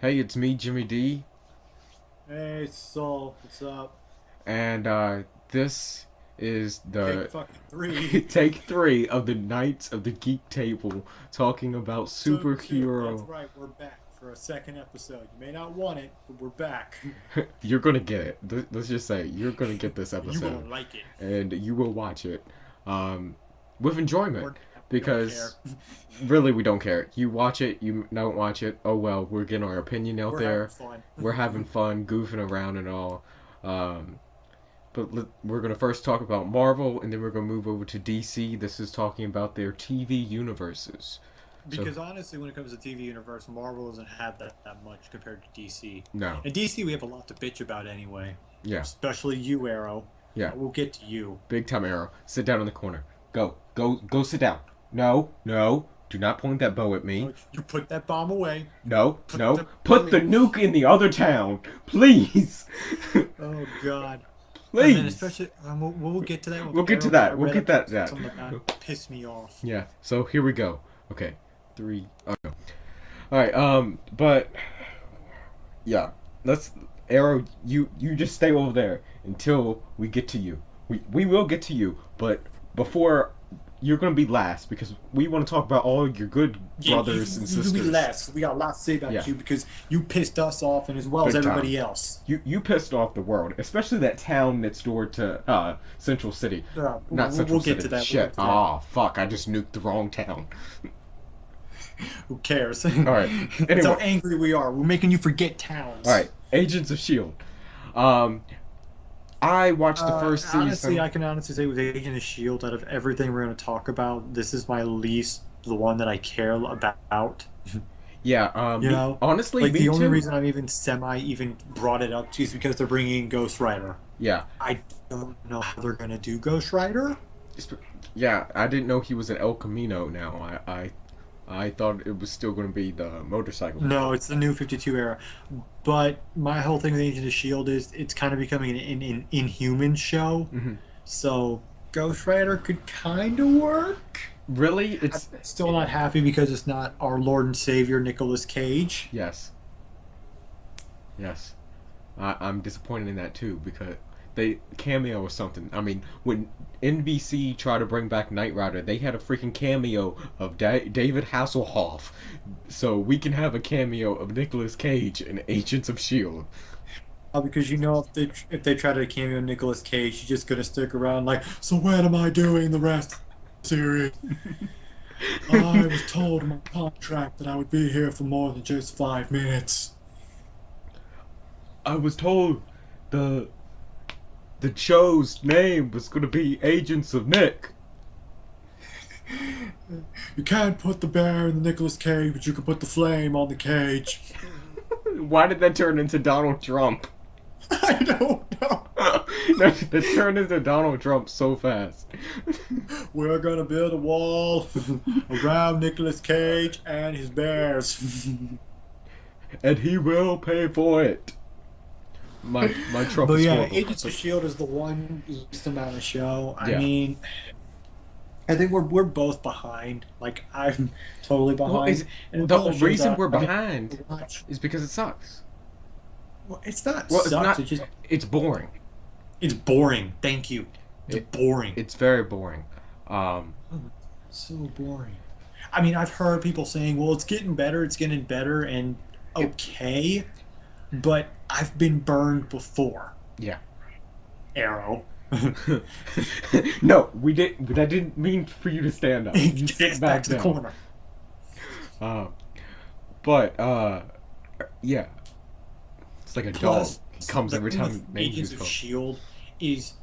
Hey, it's me, Jimmy D, Hey, Saul, what's up? and this is Take the fucking three. take three of the Knights of the Geek Table talking about Episode 2. That's superhero. right, we're back for a second episode. You may not want it, but we're back. You're gonna get it. Let's just say you're gonna get this And you're gonna episode, like it. and you will watch it um, with enjoyment Or we don't care. because really we don't care. You watch it, you don't watch it. Oh well, we're getting our opinion out We're having there. fun. We're having fun, goofing around and all. Um, we're going to first talk about Marvel, and then we're going to move over to DC. This is talking about their TV universes. So, Because honestly, when it comes to TV universe, Marvel doesn't have that much compared to DC. no. And DC, we have a lot to bitch about anyway. Yeah. Especially you, Arrow. Yeah. We'll get to you. Big time arrow. Sit down in the corner. Go. Go. Go sit down. No. No. Do not point that bow at me. No, you put that bomb away. No. Put No. the Put the nuke in the other town. Please. Oh God. And then Please. especially, we'll get to that We'll with get to Arrow, but I that. We'll read get up that. something that pissed me off. Yeah. So here we go. Okay. Three. Okay. All right. But yeah, let's Arrow. You just stay over there until we get to you. We will get to you, but before you're gonna be last because we want to talk about all your good Yeah, brothers and you be sisters. last. We got a lot to say Yeah, about you because you pissed us off and as well as big time. everybody else. You pissed off the world, especially that town next door to Central City. Not Central We'll get City. to that. We'll Shit. get to that. Ah, fuck! I just nuked the wrong town. Who cares? All right. That's how Anyway. angry we are. We're making you forget All towns. right. Agents of Shield. Um, I watched the first Honestly, season. I can honestly say with Agent of Shield, out of everything we're going to talk about, this is my least the one that I care about. Yeah, You know, honestly, like me the only too. reason I'm even semi even brought it up is because they're bringing in Ghost Rider. Yeah, I don't know how they're gonna do Ghost Rider. yeah. I didn't know he was an El Camino. Now, I thought it was still going to be the motorcycle guy. No, it's the new 52 era. But my whole thing with Agent of Shield is it's kind of becoming an inhuman show. Hmm. So Ghost Rider could kind of work. Really, I'm it's still not happy because it's not our Lord and Savior Nicolas Cage. yes, yes. I'm disappointed in that too because they cameo or something. I mean, when NBC tried to bring back Knight Rider, they had a freaking cameo of David Hasselhoff, so we can have a cameo of Nicolas Cage in Agents of Shield. Because you know if they try to cameo Nicolas Cage, he's just gonna stick around like, so what am I doing the rest of the series? I was told in my contract that I would be here for more than just 5 minutes. I was told the the show's name was gonna be Agents of Nick. You can't put the bear in the Nicolas Cage, but you can put the flame on the cage. Why did that turn into Donald Trump? I don't know. That turned into Donald Trump so fast. We're gonna build a wall around Nicolas Cage and his bears. And he will pay for it. My Trump But is yeah, horrible. Agents of Shield is the one least amount of show. I Yeah. mean, I think we're both behind. Like I'm totally Well, behind. is And it's the one of those shows reason that we're I've been behind able to watch. is because it sucks. Well, it's not Well, it's sucks. not. It's just It's boring. it's boring. Thank you. It's It boring. it's very boring. Um, Oh, so boring. I mean, I've heard people saying, "Well, it's getting better," and it, okay, but I've been burned before. yeah. Arrow. No, we did. That didn't mean for you to stand up. You sit Get back back to the down. corner. Uh, but yeah, it's like a dog. Plus, He comes the every thing time with he names Agents his of phone. Shield is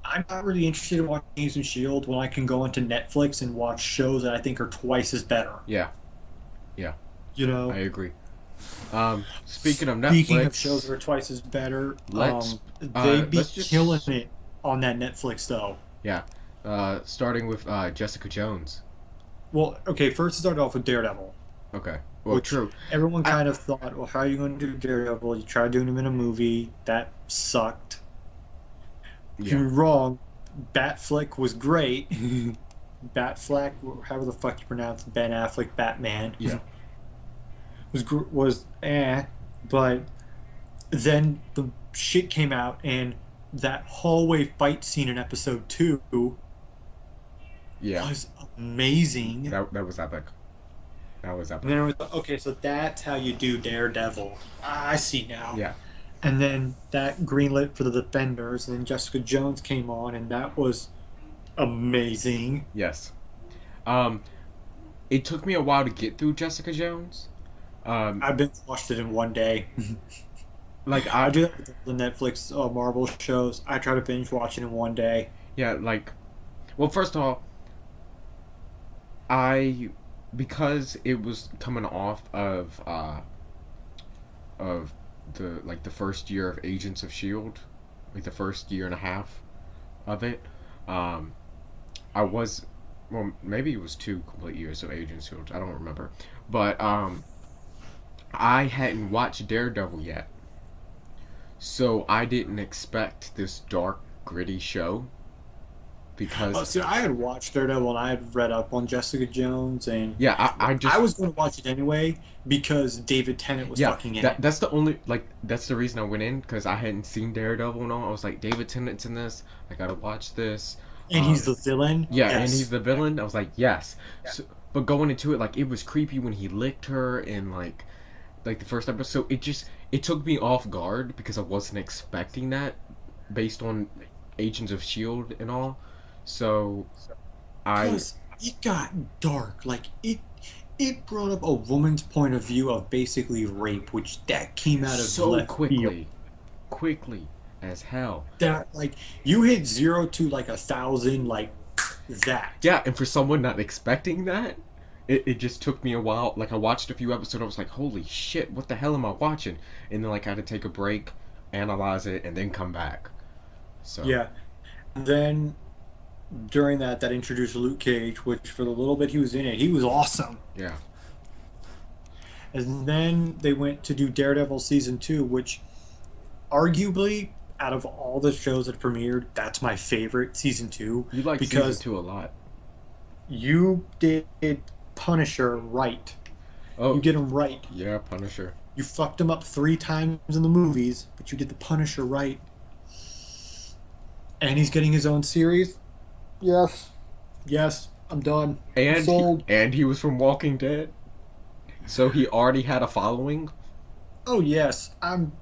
I'm not really interested in watching Agents of Shield when I can go into Netflix and watch shows that I think are twice as better. Yeah, yeah, You I know, agree. Speaking of speaking of shows that Netflix, are twice as better, let's they be let's killing just it on that Netflix though. yeah, starting with Jessica Jones. Well, okay, first it started off with Daredevil, Okay, well, which true. everyone I kind of thought, well, how are you going to do Daredevil? You tried doing him in a movie, that sucked. Don't get Yeah, me wrong, Batfleck was great. Batfleck, however the fuck you pronounce it, Ben Affleck, Batman. yeah, was but then the shit came out, and that hallway fight scene in episode 2 Yeah, was amazing. that was epic. That was And epic. then it was like, okay, so that's how you do Daredevil. I see now. Yeah. And then that greenlit for the Defenders, and then Jessica Jones came on, and that was amazing. Yes. Um, it took me a while to get through Jessica Jones. Um, I've been watched it in one day. like I I, do that with the Netflix Marvel shows. I try to binge watch it in one day. yeah, like, well, first of all, I, because it was coming off of the first year of Agents of Shield, like the first year and a half of it. Um, I was, well, maybe it was 2 complete years of Agents of Shield. I don't remember, but I hadn't watched Daredevil yet, so I didn't expect this dark, gritty show Oh, because see, I had watched Daredevil, and I had read up on Jessica Jones, and yeah, I I just was going to watch it anyway because David Tennant was yeah, fucking in it, that's the only like that's the reason I went in because I hadn't seen Daredevil and all. I was like, David Tennant's in this. I gotta watch this. and he's the villain. Yeah, and he's Yes, the villain. I was like, yes. So, but going into it, like it was creepy when he licked her and like the first episode. It took me off guard because I wasn't expecting that based on Agents of Shield and all. So I plus it got dark. Like it brought up a woman's point of view of basically rape, which that came out of so left field. quickly as hell. That like you hit 0 to like 1,000 like that. Yeah, and for someone not expecting that, it just took me a while. Like I watched a few episodes, I was like, holy shit, what the hell am I watching? And then like I had to take a break, analyze it, and then come back. So Yeah. And then during that introduced Luke Cage, which for the little bit he was in it, he was awesome. yeah, And then they went to do Daredevil season 2, which arguably out of all the shows that premiered, that's my favorite season 2 you like season because two a lot. you did Punisher right. You Oh did him right. yeah, Punisher. You fucked him up 3 times in the movies, but you did the Punisher right. And he's getting his own series. Yes. Yes, I'm done. I'm sold. And he was from Walking Dead, so he already had a following. Oh yes, I'm.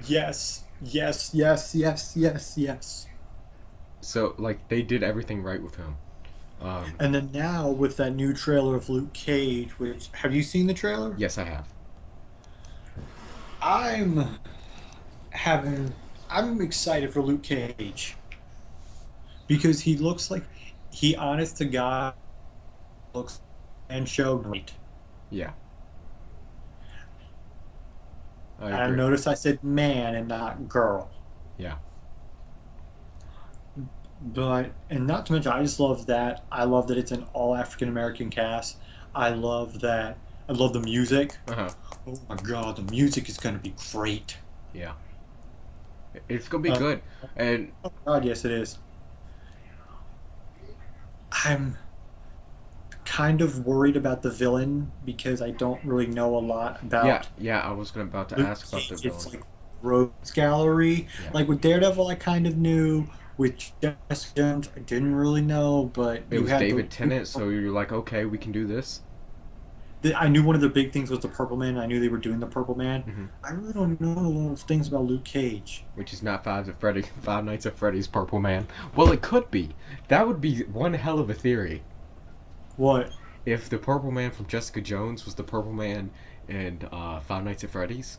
Yes, yes, yes, yes, yes, yes. So like they did everything right with him. Um, And then now with that new trailer of Luke Cage, which have you seen the trailer? yes, I have. I'm having. I'm excited for Luke Cage because he looks like he, honest to God, looks and show great. Yeah, I I agree. noticed I said man and not girl. Yeah, But and not to mention, I just love that. I love that it's an all African American cast. I love that. I love the music. uh huh. Oh my god, the music is gonna be great. Yeah, it's gonna be Uh, good. And oh god, yes, it is. I'm kind of worried about the villain because I don't really know a lot yeah, about yeah, I was gonna about to Luke ask about the Cage. It's villain. like Rogues Gallery. Yeah, Like with Daredevil, I kind of knew. With Jessica Jones, I didn't really know, but it you was had David Tennant, so you're like, okay, we can do this. I knew one of the big things was the Purple Man. I knew they were doing the Purple Man. Hmm. I really don't know a lot of things about Luke Cage. Which is not Five Nights at Freddy's Purple Man. Well, it could be. That would be one hell of a theory. What? If the Purple Man from Jessica Jones was the Purple Man in Five Nights at Freddy's.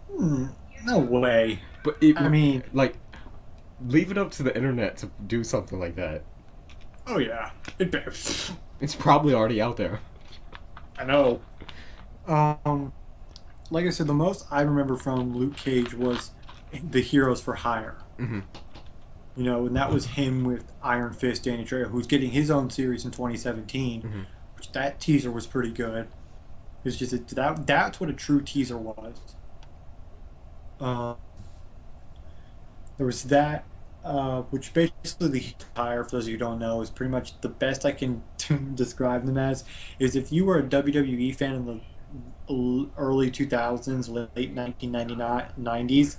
Hmm, no way. But it I would, mean, like, leave it up to the internet to do something like that. oh yeah, it, It's probably already out there. I know. Um, like I said, the most I remember from Luke Cage was the Heroes for Hire. Hmm. You know, and that was him with Iron Fist, Danny Trejo, who's getting his own series in 2017. Hmm. Which that teaser was pretty good. It's just that's what a true teaser was. Uh, there was that, which basically the Hire, for those of you who don't know, is pretty much the best I can describe them as is if you were a WWE fan in the early 2000s, late 1999 90s,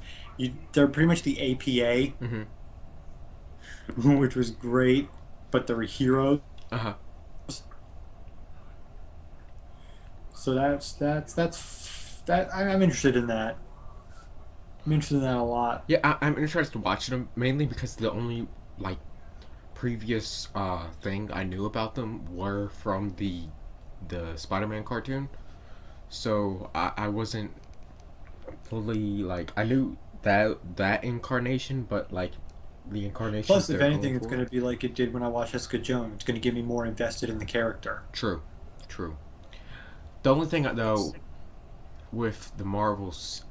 they're pretty much the APA, Hmm. which was great, but they were heroes. Uh-huh. So I'm interested in that. I'm interested in that a lot. Yeah, I'm interested to watch them mainly because the only like previous thing I knew about them were from the Spider-Man cartoon. So I wasn't fully like I knew that incarnation, but like the incarnations Plus, if they're going anything, it's for. going to be like it did when I watched Jessica Jones. It's going to get me more invested in the character. True, true. The only thing though with the Marvel's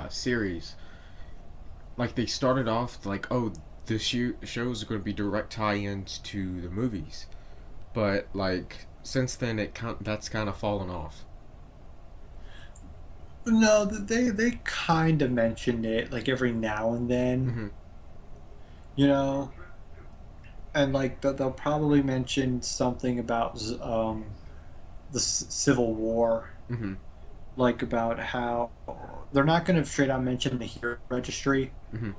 series, like they started off like, oh, the shows are going to be direct tie-ins to the movies, but like since then that's kind of fallen off. No, they kind of mentioned it like every now and then, Hmm. you know, and like they'll probably mention something about the Civil War, Hmm. like about how they're not going to straight out mention the hero registry, Hmm.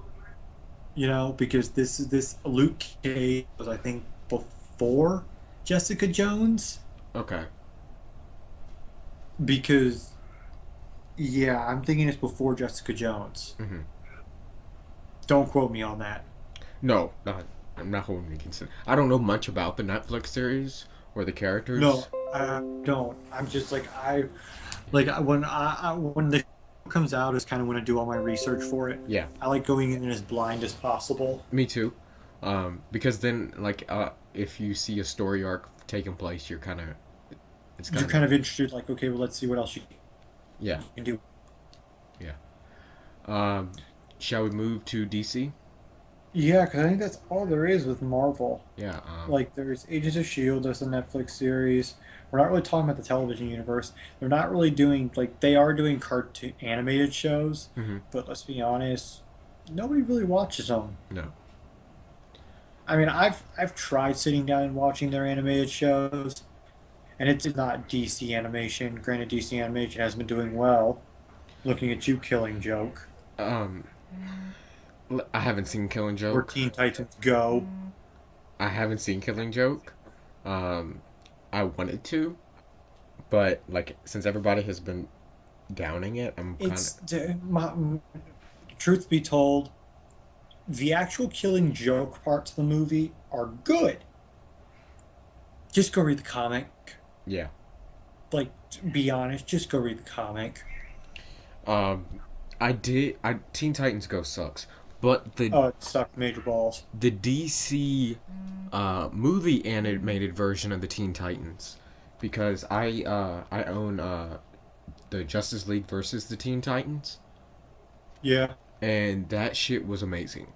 because this Luke Cage was I think before Jessica Jones, Okay. because yeah, I'm thinking it's before Jessica Jones. Hmm. Don't quote me on that. No, not. I'm not holding it consider. I don't know much about the Netflix series or the characters. No, I don't. I'm just like when the show comes out is kind of when I do all my research for it. Yeah, I like going in as blind as possible. me too. Because then like if you see a story arc taking place, you're kind of it's You're kind kind of of interested, like, okay, well, let's see what else you yeah, can do. yeah. Um, shall we move to DC? Yeah, because I think that's all there is with Marvel. Yeah. Like, there's Agents of S.H.I.E.L.D., there's the Netflix series. We're not really talking about the television universe. They're not really doing, like, they are doing cartoon animated shows, Hmm. but let's be honest, nobody really watches them. No. I mean, I've tried sitting down and watching their animated shows, and it's not DC animation. Granted, DC animation has been doing well. Looking at you, Killing Joke, Um, I haven't seen Killing or Joke. Teen Titans Go. I haven't seen Killing Joke. Um, I wanted to, but like since everybody has been downing it, I'm kind of Truth be told, the actual Killing Joke parts of the movie are good. Just go read the comic. yeah. Like, be honest, just go read the comic. Um, I did. I Teen Titans Go sucks, but the Oh, it sucked major balls. the DC movie animated version of the Teen Titans, because I own the Justice League versus the Teen Titans, Yeah, and that shit was amazing.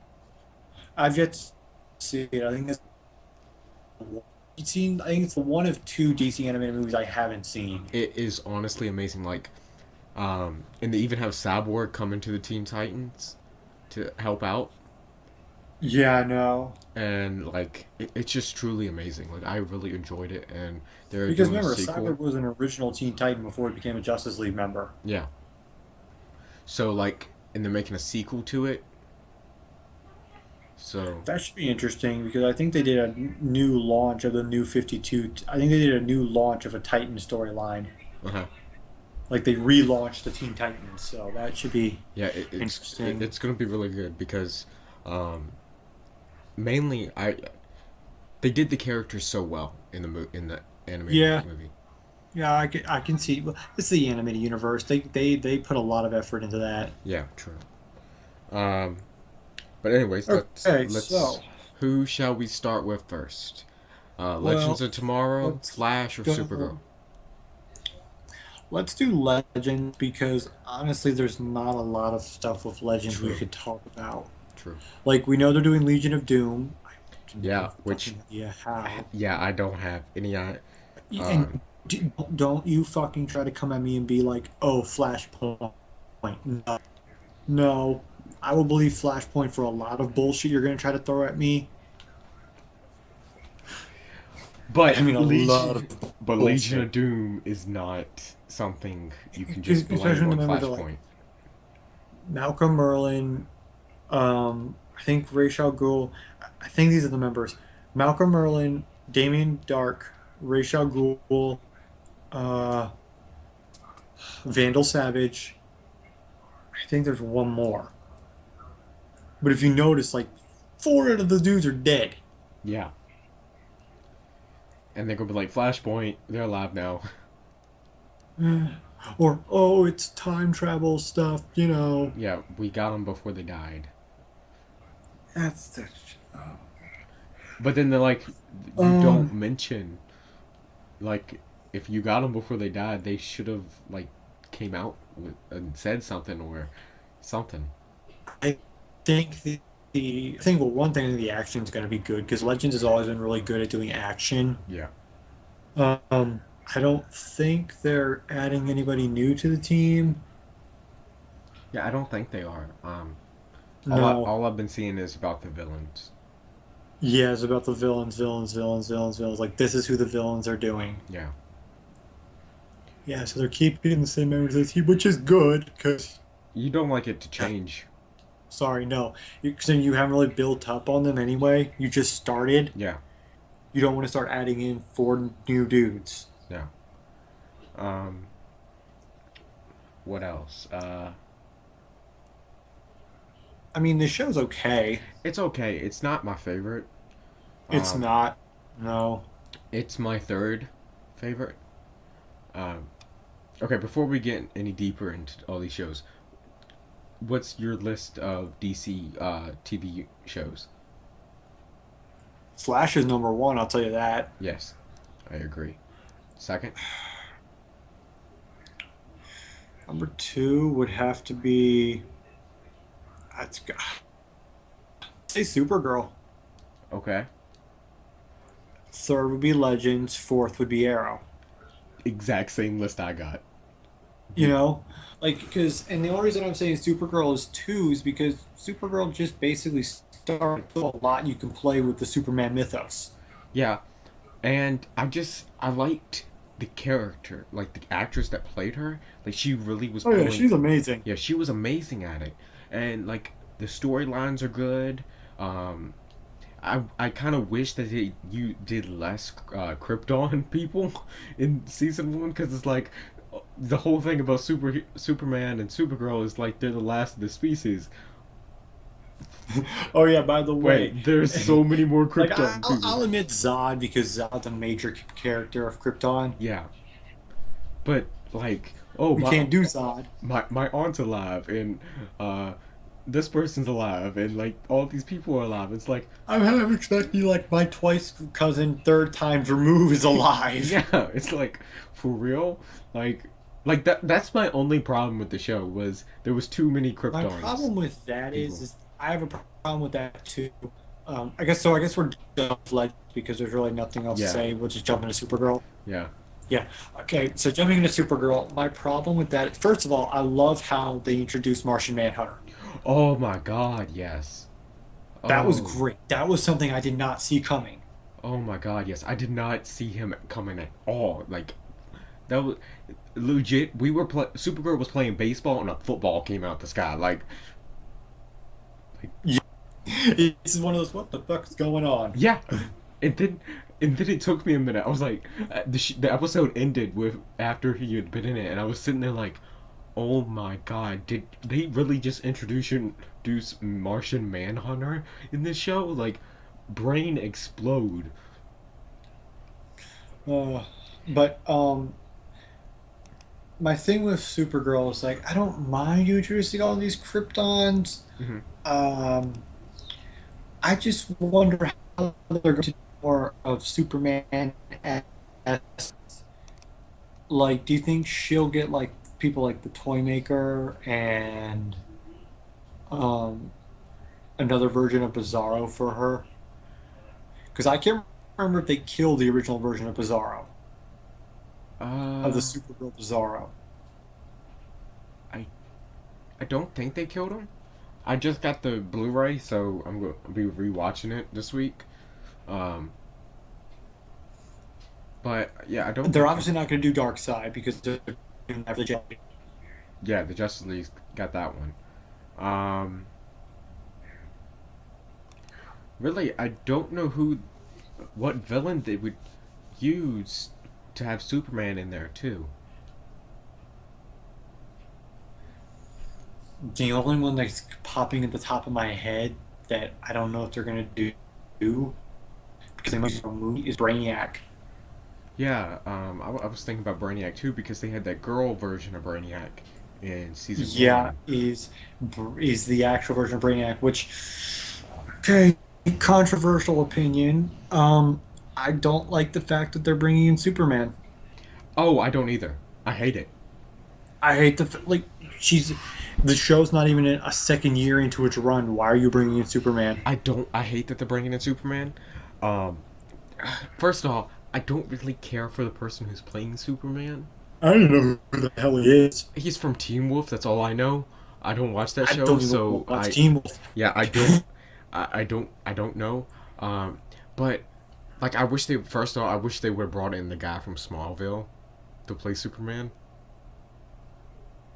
I've yet to see it. I think it's the one of two DC animated movies I haven't seen. It is honestly amazing. Like, and they even have Cyborg coming to the Teen Titans to help out, Yeah, I know. and like it's just truly amazing. Like I really enjoyed it, and they're Because doing a remember, sequel. Cyborg was an original Teen Titan before he became a Justice League member. Yeah. So like, and they're making a sequel to it. So That should be interesting because I think they did a new launch of the new 52. I think they did a new launch of a Titan storyline. uh-huh. Like they relaunched the Teen Titans, so that should be Yeah, interesting. it's gonna be really good because um, mainly I they did the characters so well in in the animated Yeah, movie. yeah, I can see. Well, it's the animated universe. They put a lot of effort into that. Yeah, true. Um, but anyways, Okay, let's so who shall we start with first? Legends well, of Tomorrow, let's Flash, or Supergirl? go. Let's do Legends because honestly, there's not a lot of stuff with Legends we True, could talk about. true. Like we know they're doing Legion of Doom. I have no Yeah, which fucking idea how. yeah, I don't have any. Um, And don't you fucking try to come at me and be like, "Oh, Flashpoint." No, no. I will believe Flashpoint for a lot of bullshit you're gonna try to throw at me. I But mean, a lot Legion, of but Legion of bullshit. Doom is not something you can just blame Especially when the on members are like Flashpoint. Malcolm Merlin, I think Ra's al Ghul. I think these are the members: Malcolm Merlin, Damien Dark, Ra's al Ghul, uh, Vandal Savage. I think there's one more. But if you notice, like four out of the dudes are dead. Yeah, and they're gonna be like Flashpoint. They're alive now. Or oh, it's time travel stuff. You know. Yeah, we got them before they died. That's the. But then they're like, you don't Um, mention like if you got them before they died, they should have like came out and said something or something. I think I think well, one thing the action is going to be good because Legends has always been really good at doing action. Yeah, I don't think they're adding anybody new to the team. yeah. I don't think they are. No. All I've been seeing is about the villains. Yeah, it's about the villains. Like this is who the villains are doing. Yeah, Yeah, so they're keeping the same members of the team, which is good because you don't like it to change. sorry, no, because you haven't really built up on them anyway. You just started. Yeah, You don't want to start adding in four new dudes. yeah. Um, what else? I mean, the show's okay. It's okay. It's not my favorite. It's Um, not. No. it's my third favorite. Um, okay, before we get any deeper into all these shows, what's your list of DC TV shows? Flash is number one, I'll tell you that. Yes, I agree. Second, Number two would have to be I'd say Supergirl. okay, Third would be Legends. Fourth would be Arrow. exact same list I got. You know, like because and the only reason I'm saying Supergirl is two is because Supergirl just basically started a lot you can play with the Superman mythos. Yeah, and I liked the character, like the actress that played her. Like she really was Oh yeah, pulling. she's amazing. Yeah, she was amazing at it, and like the storylines are good. Um, I kind of wish that you did less Krypton people in season 1 because it's like the whole thing about Superman and Supergirl is like they're the last of the species. Oh yeah, by the way, Wait, there's so many more like Krypton people. I'll admit Zod because Zod's a major character of Krypton. Yeah, but like, oh We can't do Zod. my aunt's alive and uh this person's alive and like all these people are alive. It's like I'm expecting like my twice cousin, third times removed is alive. yeah, it's like for real. Like that's my only problem with the show was there was too many My Kryptons problem with that people. is I have a problem with that too. I guess so. I guess we're done with Legends because there's really nothing else to Yeah, say. We'll just jump into Supergirl. yeah. Yeah. Okay. So jumping into Supergirl, my problem with that, first of all, I love how they introduced Martian Manhunter. Oh my God, yes. That was Oh, great. That was something I did not see coming. oh my God, yes. I did not see him coming at all. Like that was legit. Supergirl was playing baseball and a football came out the sky. Like Yeah. This is one of those. What the fuck is going on? yeah. And then and then it took me a minute. I was like, the episode ended with after he had been in it, and I was sitting there like, oh my God, did they really just introduce Martian Manhunter in this show? Like, brain explode. Uh, but my thing with Supergirl is like I don't mind you introducing all these Kryptons. Hmm. Um, I just wonder how they're going to do more of Superman as like. Do you think she'll get like people like the Toy Maker and um another version of Bizarro for her? Because I can't remember if they killed the original version of Bizarro of the Uh, Supergirl Bizarro. I I don't think they killed him. I just got the Blu-ray, so I'm going to be rewatching it this week. Um, But yeah, I don't They're think. obviously not going to do Dark Side because they're doing that for the Justice. Yeah, the Justice League's got that one. Um, really, I don't know what villain they would use to have Superman in there too. The only one that's popping at the top of my head that I don't know if they're going to do because they must have a movie is Brainiac. Yeah, I was thinking about Brainiac too because they had that girl version of Brainiac in season Yeah, one. is the actual version of Brainiac, which okay, controversial opinion. I don't like the fact that they're bringing in Superman. Oh, I don't either. I hate it. I hate like she's the show's not even in a second year into its run. Why are you bringing in Superman? I don't. I hate that they're bringing in Superman. Um, First of all, I don't really care for the person who's playing Superman. I don't know who the hell he is. He's from Teen Wolf. That's all I know. I don't watch that I show, don't even so watch Team Wolf. yeah, I don't. I don't know. But like, I wish they first of all, I wish they would have brought in the guy from Smallville to play Superman.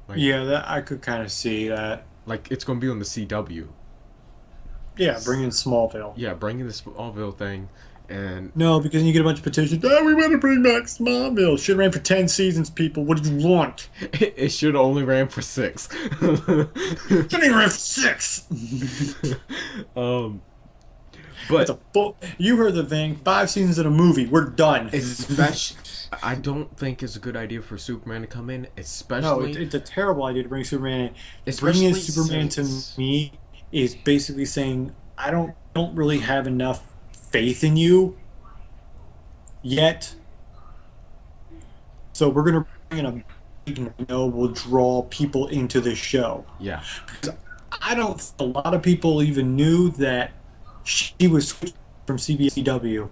Like, Yeah, that I could kind of see that. it's gonna be on the CW. Yeah, bring in Smallville. Yeah, bringing the Smallville thing, and No, because then you get a bunch of petitions. Oh, we want to bring back Smallville. Should have ran for 10 seasons, people. What did you want? it should have only ran for 6. Should have ran for 6. um, That's but a full. You heard the thing. 5 seasons in a movie. We're done. especially, I don't think it's a good idea for Superman to come in, No, especially, it's a terrible idea to bring Superman in. Bringing in especially Superman to since, me is basically saying I don't really have enough faith in you yet. So we're gonna bring in a big I know will draw people into the show. yeah, Because I don't. A lot of people even knew that she was switched from CBS CW.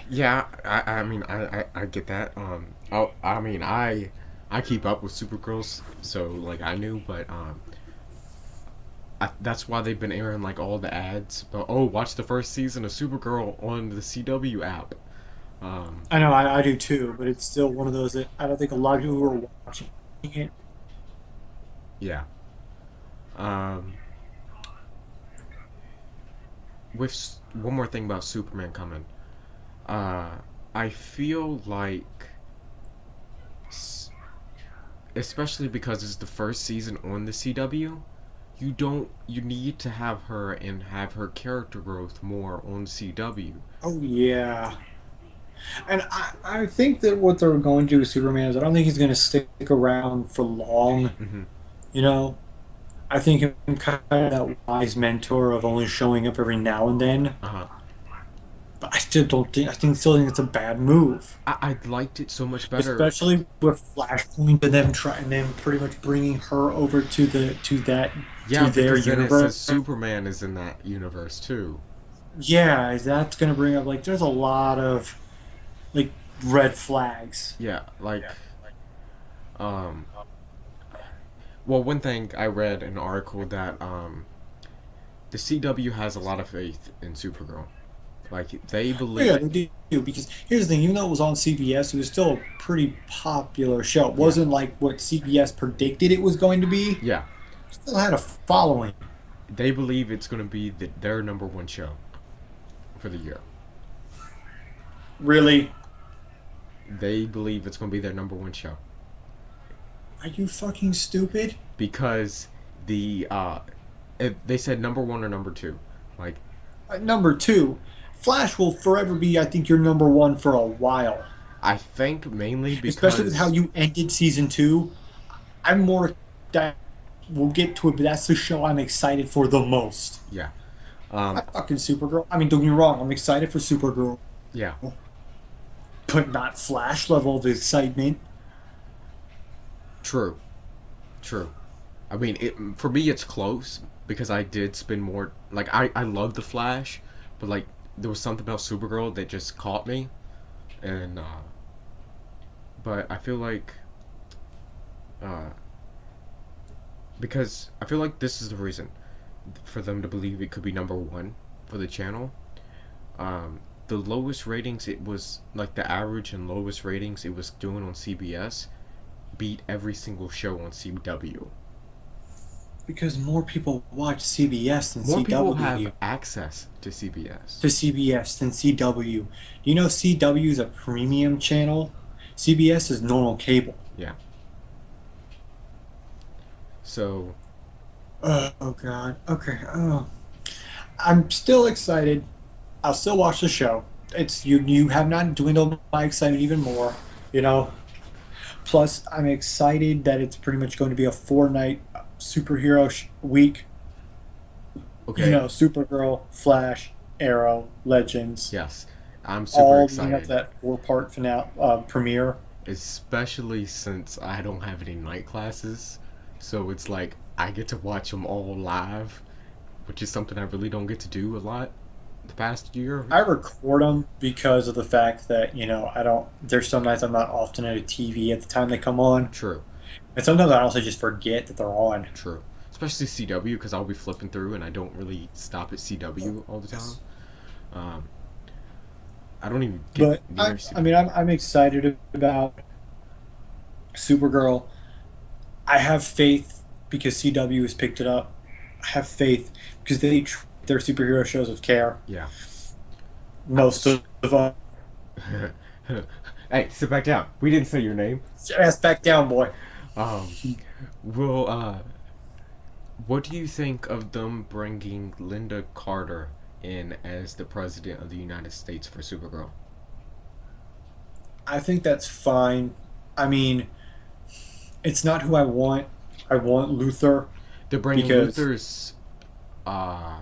yeah. I mean, I get that. I mean, I keep up with Supergirls, so like I knew, but that's why they've been airing like all the ads. But oh, watch the first season of Supergirl on the CW app. Um, I know I do too, but it's still one of those that I don't think a lot of people who are watching it. yeah. Um, one more thing about Superman coming. Uh, I feel like, especially because it's the first season on the CW, you need to have her and have her character growth more on CW. Oh yeah, and I think that what they're going to do with Superman is I don't think he's going to stick around for long. Hmm. You know, I think him kind of that wise mentor of only showing up every now and then. Uh-huh. But I still don't think still think it's a bad move, I liked it so much better. especially with Flashpoint and them trying them pretty much bringing her over to Yeah, their because then it says universe. Superman is in that universe too. Yeah, that's going to bring up like there's a lot of like red flags. Yeah, um well, one thing I read an article that the CW has a lot of faith in Supergirl. Like they Oh, yeah, believe. they do because here's the thing: even though it was on CBS, it was still a pretty popular show. It Yeah. wasn't like what CBS predicted it was going to be. Yeah. It still had a following. They believe it's going to be their number one show for the year. Really? They believe it's going to be their number one show Are you fucking stupid? because they said number 1 or number 2. Like Number two, Flash will forever be, I think, your number one for a while. I think mainly Especially with how because you ended season two. I'm more that we'll get to it, but that's the show I'm excited for the most. yeah. I Um fucking Supergirl. I mean, don't get me wrong. I'm excited for Supergirl, yeah. but not Flash level of excitement. True. True. I mean, for me it's close because I did spend more like I love the Flash, but like there was something about Supergirl that just caught me, and but I feel like uh because I feel like this is the reason for them to believe it could be number 1 for the channel. Um the lowest ratings it was like the average and lowest ratings it was doing on CBS beat every single show on CW. Because more people watch CBS than More people have CW. access to CBS. To CBS than CW. Do you know CW is a premium channel? CBS is normal cable. Yeah. So, Oh God. Okay. Oh, I'm still excited. I'll still watch the show. It's you. You have not dwindled my excitement even more. You know. Plus, I'm excited that it's pretty much going to be a 4 night superhero week. You okay, know, Supergirl, Flash, Arrow, Legends, yes, I'm super all leading up to excited, that 4 part finale premiere. especially since I don't have any night classes. So it's like I get to watch them all live, which is something I really don't get to do a lot the past year. I record them because of the fact that I don't. There's some nights I'm not often at a TV at the time they come on, True, and sometimes I also just forget that they're on. true. Especially CW because I'll be flipping through and I don't really stop at CW all the time. Um, I don't even get But near I mean, CW. I'm excited about Supergirl. I have faith because CW has picked it up. I have faith because they treat their superhero shows with care. Yeah. Most of them. Hey, sit back down. We didn't say your name. Ass back down, boy. Um, well, what do you think of them bringing Linda Carter in as the president of the United States for Supergirl? I think that's fine. I mean, it's not who I want. I want Luther They're bringing because Luther's, uh,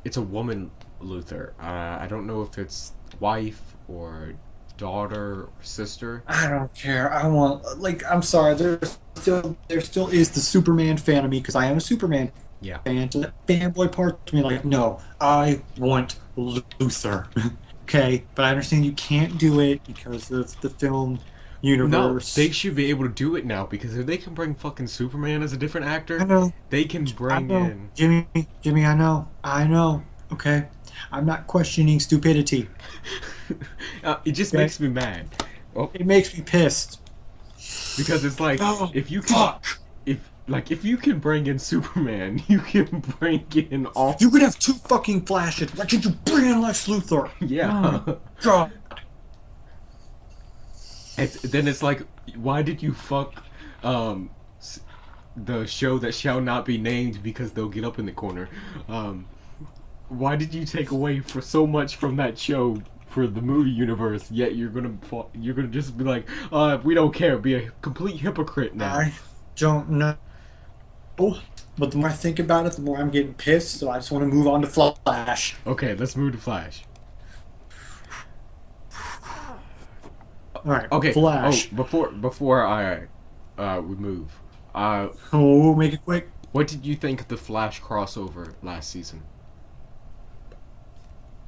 it's a woman Luther. I don't know if it's wife or daughter or sister. I don't care. I want I'm sorry. There still is the Superman fan of me because I am a Superman Yeah. fan. So that fanboy part to me, like, no, I want Luther. Okay, but I understand you can't do it because of the film No, they universe. should be able to do it now because if they can bring fucking Superman as a different I actor, know, they can I bring know, in. Jimmy. I know. Okay, I'm not questioning stupidity. It just Okay, makes me mad. Well, it makes me pissed. because it's like Oh, if you can, fuck! if you can bring in Superman, you can bring in all. You could have two fucking flashes. Why can't you bring in Lex Luthor? Yeah. Oh, God. Then it's like, why did you fuck um the show that shall not be named because they'll get up in the corner? Um, why did you take away for so much from that show for the movie universe? Yet you're gonna just be like, we don't care. Be a complete hypocrite now. I don't know. But the more I think about it, the more I'm getting pissed. So I just want to move on to Flash. Okay, let's move to Flash. All right, Okay. Oh, Flash. before I we move. Uh, Oh, make it quick. what did you think of the Flash crossover last season?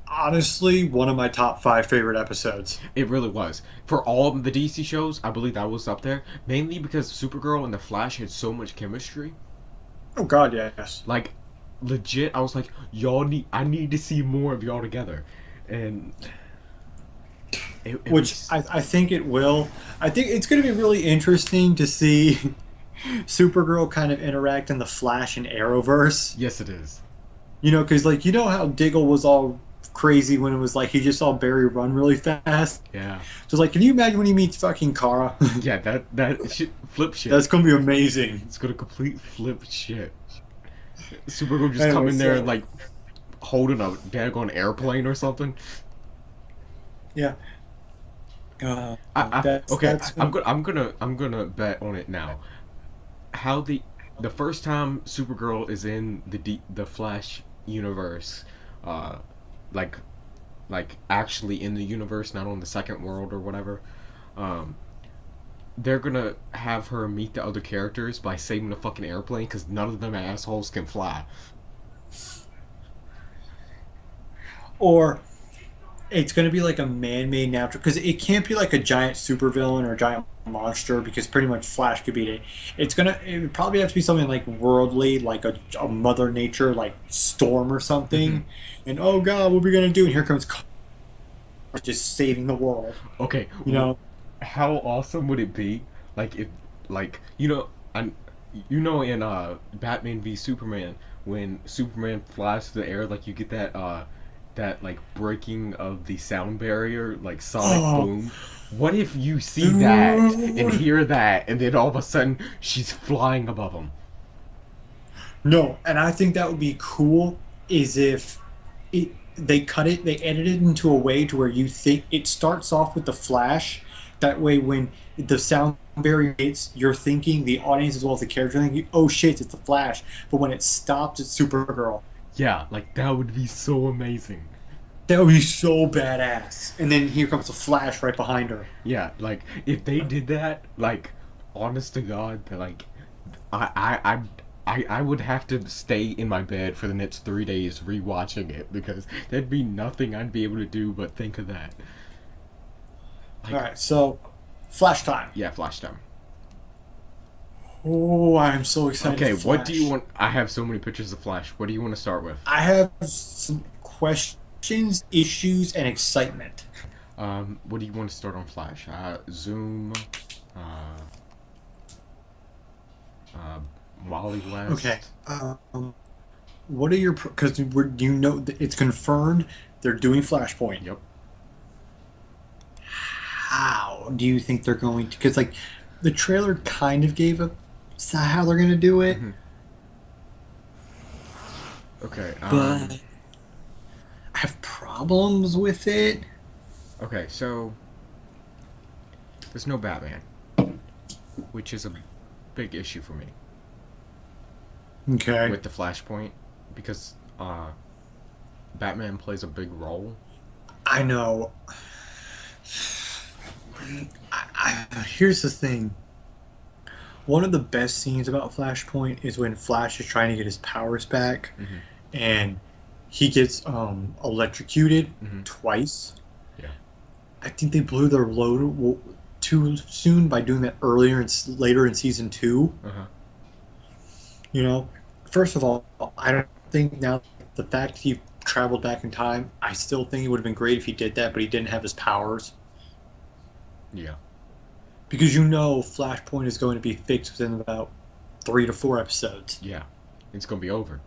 Honestly, one of my top 5 favorite episodes. It really was. For all of the DC shows, I believe that was up there. Mainly because Supergirl and the Flash had so much chemistry. Oh God, yes. Like, legit, I was like, I need to see more of y'all together. And it Which was, I think it will. I think it's going to be really interesting to see Supergirl kind of interact in the Flash and Arrowverse. yes, it is. Because how Diggle was all crazy when it was like he just saw Barry run really fast. Yeah. So it's like, can you imagine when he meets fucking Kara? Yeah, that shit, flip shit. That's going to be amazing. It's gonna complete flip shit. Supergirl just come Anyway, in there and so like holding a daggone airplane or something. yeah, that's Okay, that's gonna. I'm gonna bet on it now. How the first time Supergirl is in the Flash universe, uh, like actually in the universe, not on the second world or whatever. Um, they're gonna have her meet the other characters by saving the fucking airplane because none of them assholes can fly. Or it's going to be like a man-made natural because it can't be like a giant supervillain or a giant monster because pretty much Flash could beat it. It would probably have to be something like worldly, like a Mother Nature like storm or Hmm. something. And oh God, what are we gonna do? And here comes just saving the world. Okay, You know? how awesome would it be? Like if, like I, in Batman v Superman, when Superman flies through the air, like you get that like breaking of the sound barrier, like sonic Oh, boom. What if you see that and dude. hear that, and then all of a sudden she's flying above them? No, and I think that would be cool is if they cut it, they edit it into a way to where you think it starts off with the flash. That way, when the sound barrier hits, you're thinking the audience as well as the character thinking, "Oh shit, it's the Flash." But when it stops, it's Supergirl. Yeah, like that would be so amazing. That would be so badass. And then here comes the Flash right behind her. Yeah, like if they did that, like honest to God, like I I I I would have to stay in my bed for the next 3 days rewatching it because there'd be nothing I'd be able to do but think of that. All Like, right, so Flash time. yeah, Flash time. Oh, I'm so excited Okay, for what do you Flash. want? I have so many pictures of Flash. What do you want to start with? I have some questions, issues, and excitement. What do you want to start on Flash? Zoom, uh, uh, Wally Okay. West. What are your because you know that it's confirmed they're doing Flashpoint. Yep. How do you think they're going to? Because like the trailer kind of gave up how they're going to do it, Hmm. Okay. but I have problems with it. Okay. So there's no Batman, which is a big issue for me Okay. with the Flashpoint because Batman plays a big role. I know. Here's the thing. One of the best scenes about Flashpoint is when Flash is trying to get his powers back, Hmm. and he gets electrocuted Hmm. twice. Yeah. I think they blew their load too soon by doing that earlier and later in season two. Uh huh. You know, first of all, I don't think now the fact he traveled back in time, I still think it would have been great if he did that, but he didn't have his powers Yeah. because you know Flashpoint is going to be fixed within about 3 to 4 episodes. Yeah. It's gonna be over,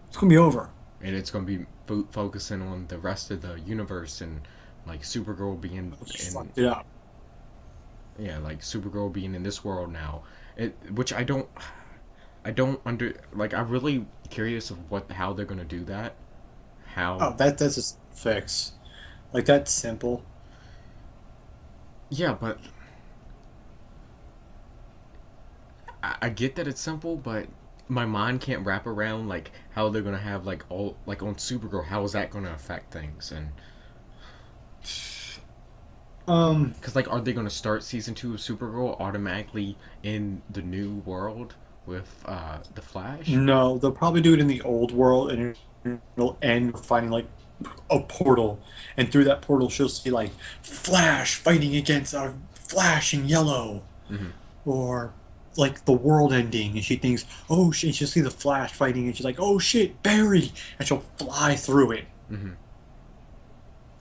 It's going to be over. and it's gonna be focusing on the rest of the universe and like Supergirl being He in, fucked it up. yeah, like Supergirl being in this world now. Which I don't under like. I'm really curious of what how they're gonna do that. How? Oh, that's a fix. Like that's simple. Yeah, but I get that it's simple, but my mind can't wrap around like how they're gonna have like all like on Supergirl. How is that gonna affect things? And Um, because like, are they gonna start season 2 of Supergirl automatically in the new world with the Flash? no, they'll probably do it in the old world, and it'll end with finding like a portal, and through that portal, she'll see like Flash fighting against a Flash in yellow, Hmm. or like the world ending, and she thinks, oh shit, she'll see the Flash fighting, and she's like, oh shit, Barry, and she'll fly through it. Hmm.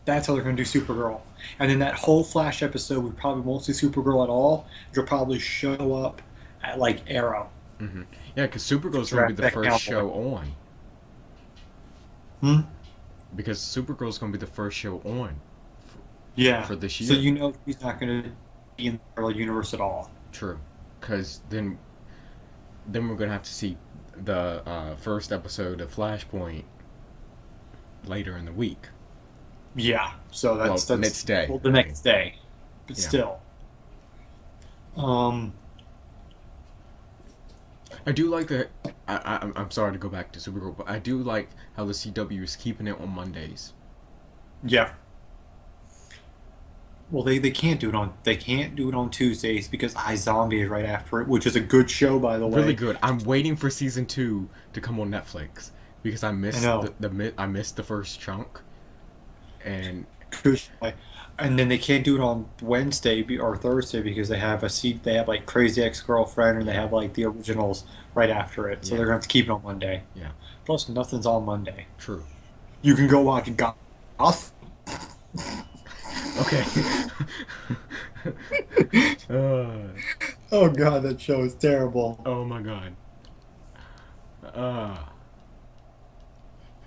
That's how they're gonna do Supergirl, and then that whole Flash episode, we probably won't see Supergirl at all. She'll probably show up at like Arrow. Hmm. Yeah, because Supergirl's gonna be Direct the that first cowboy. show on. Hmm? Because Supergirl's gonna be the first show on Yeah. for this So year. you know he's not going to be in the parallel universe at all. True, because then we're gonna have to see the first episode of Flashpoint later in the week. Yeah. So Well, that's next day. well the I mean, next day, but yeah. still. Um. I do like that. I'm sorry to go back to Supergirl, but I do like how the CW is keeping it on Mondays. Yeah. Well, they can't do it on Tuesdays because iZombie is right after it, which is a good show by the Really way. good. I'm waiting for season 2 to come on Netflix because I I missed know. I missed the first chunk, and Good show. And then they can't do it on Wednesday or Thursday because they have like Crazy Ex-Girlfriend and they yeah, have like the originals right after it. So yeah, they're gonna have to keep it on Monday. yeah. Plus, nothing's on Monday. True. You can go watch Goth. Okay. uh, Oh god, that show is terrible. oh my god. Uh,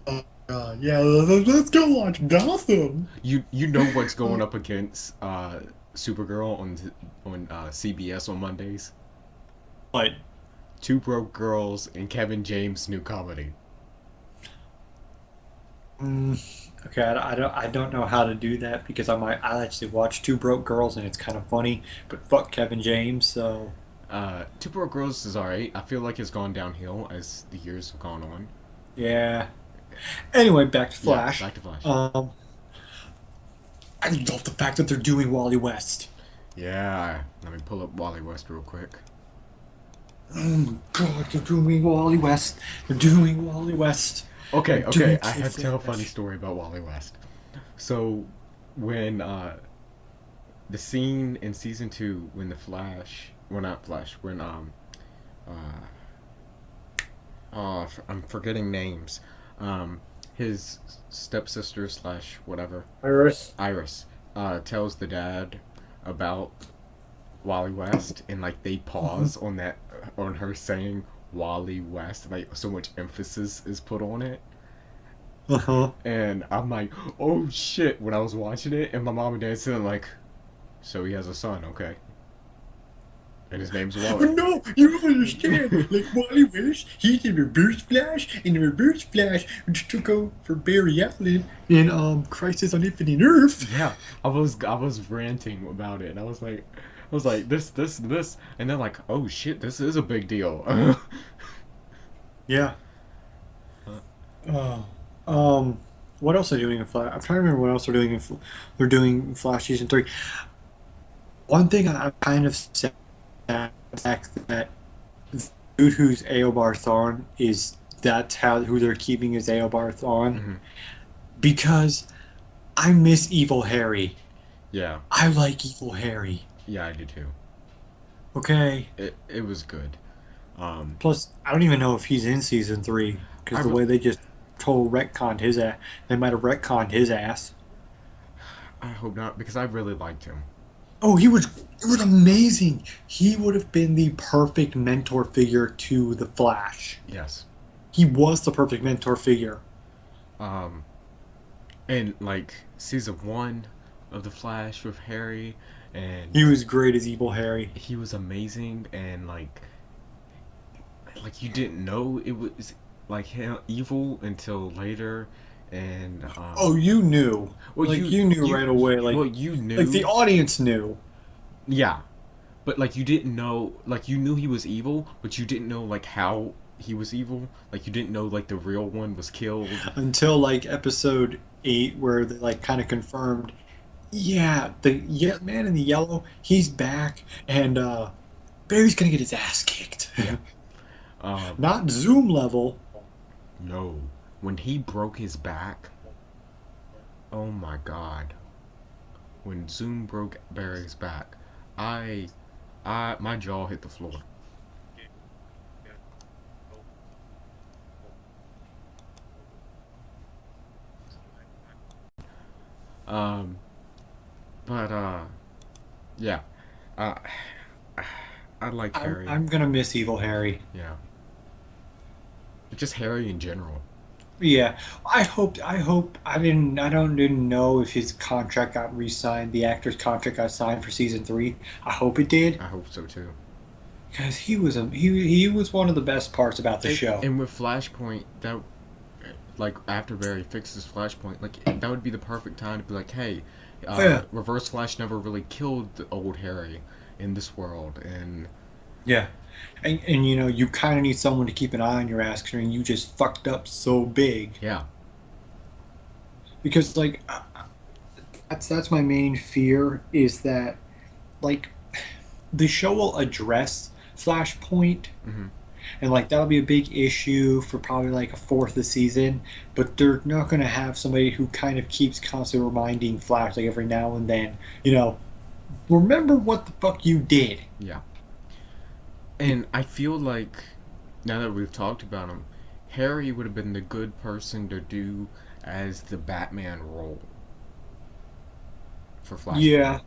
Oh god, yeah, let's go watch Gotham. you know what's going Oh, up against Supergirl on CBS on Mondays? but Two Broke Girls and Kevin James' new comedy. okay, I don't know how to do that because I actually watch Two Broke Girls and it's kind of funny, but fuck Kevin James, so Two Broke Girls is alright. I feel like it's gone downhill as the years have gone on. yeah. Anyway, back to Yeah, Flash. back to Flash. Um, I love the fact that they're doing Wally West. Yeah, let me pull up Wally West real quick. Oh my God, they're doing Wally West. They're doing Wally West. They're Okay, doing okay, I Kid have to tell a funny Flash. story about Wally West. So, when the scene in season two when the Flash, well not Flash, when uh I'm forgetting names, um his stepsister slash whatever Iris. Iris tells the dad about Wally West, and like they Uh-huh. pause on that on her saying Wally West, like so much emphasis is put on it. Uh-huh. And I'm like, oh shit, when I was watching it, and my mom and dad said like, so he has a son, okay, and his name's Wally. But no, you don't understand. Like Wally West, he's in Reverse Flash, and the Reverse Flash which took over for Barry Allen in Crisis on Infinite Earth. Yeah, I was ranting about it, and I was like this, and then like, oh shit, this is a big deal. Yeah. Oh. Um. What else are they doing in Flash? I'm trying to remember what else they're doing they're doing in Flash season three. One thing I'm kind of sad at the fact that the dude who's Eobard Thawne is that's how who they're keeping as Eobard Thawne hmm because I miss Evil Harry. Yeah, I like Evil Harry. yeah, I do too. Okay. It was good. Um, Plus, I don't even know if he's in season three I because the re- way they just told retconned his ass, they might have retconned his ass. I hope not because I really liked him. Oh, he was amazing. He would have been the perfect mentor figure to the Flash. Yes. He was the perfect mentor figure. Um, and like season one of the Flash with Harry, and He was great as Evil Harry. he was amazing, and like you didn't know it was like him evil until later, and Oh, you knew. well Like you knew you right away. well you Like the knew, audience knew yeah, but like you didn't know, like you knew he was evil, but you didn't know like how he was evil. Like you didn't know like the real one was killed. until like episode 8 where they like kind of confirmed, yeah, man in the yellow, he's back and Barry's gonna get his ass kicked. Yeah. Um, Not Zoom level. no, when he broke his back, oh my god, when Zoom broke Barry's back, I, my jaw hit the floor. Um, but yeah, uh, I like I'm Harry. I'm gonna miss Evil Harry. Yeah, just Harry in general. Yeah, I don't didn't know if his contract got re-signed, the actor's contract got signed for season three. I hope it did I hope so too. because he was one of the best parts about the show. And with Flashpoint, that like after Barry fixes Flashpoint, like that would be the perfect time to be like, hey, Oh, yeah, Reverse Flash never really killed the old Harry in this world, and yeah, and you kind of need someone to keep an eye on your ass considering you just fucked up so big yeah, because like that's my main fear is that like the show will address Flashpoint hmm and like that'll be a big issue for probably like a fourth of the season. But they're not going to have somebody who kind of keeps constantly reminding Flash like every now and then, remember what the fuck you did. yeah. And I feel like now that we've talked about him, Harry would have been the good person to do as the Batman role for Flashpoint. Yeah,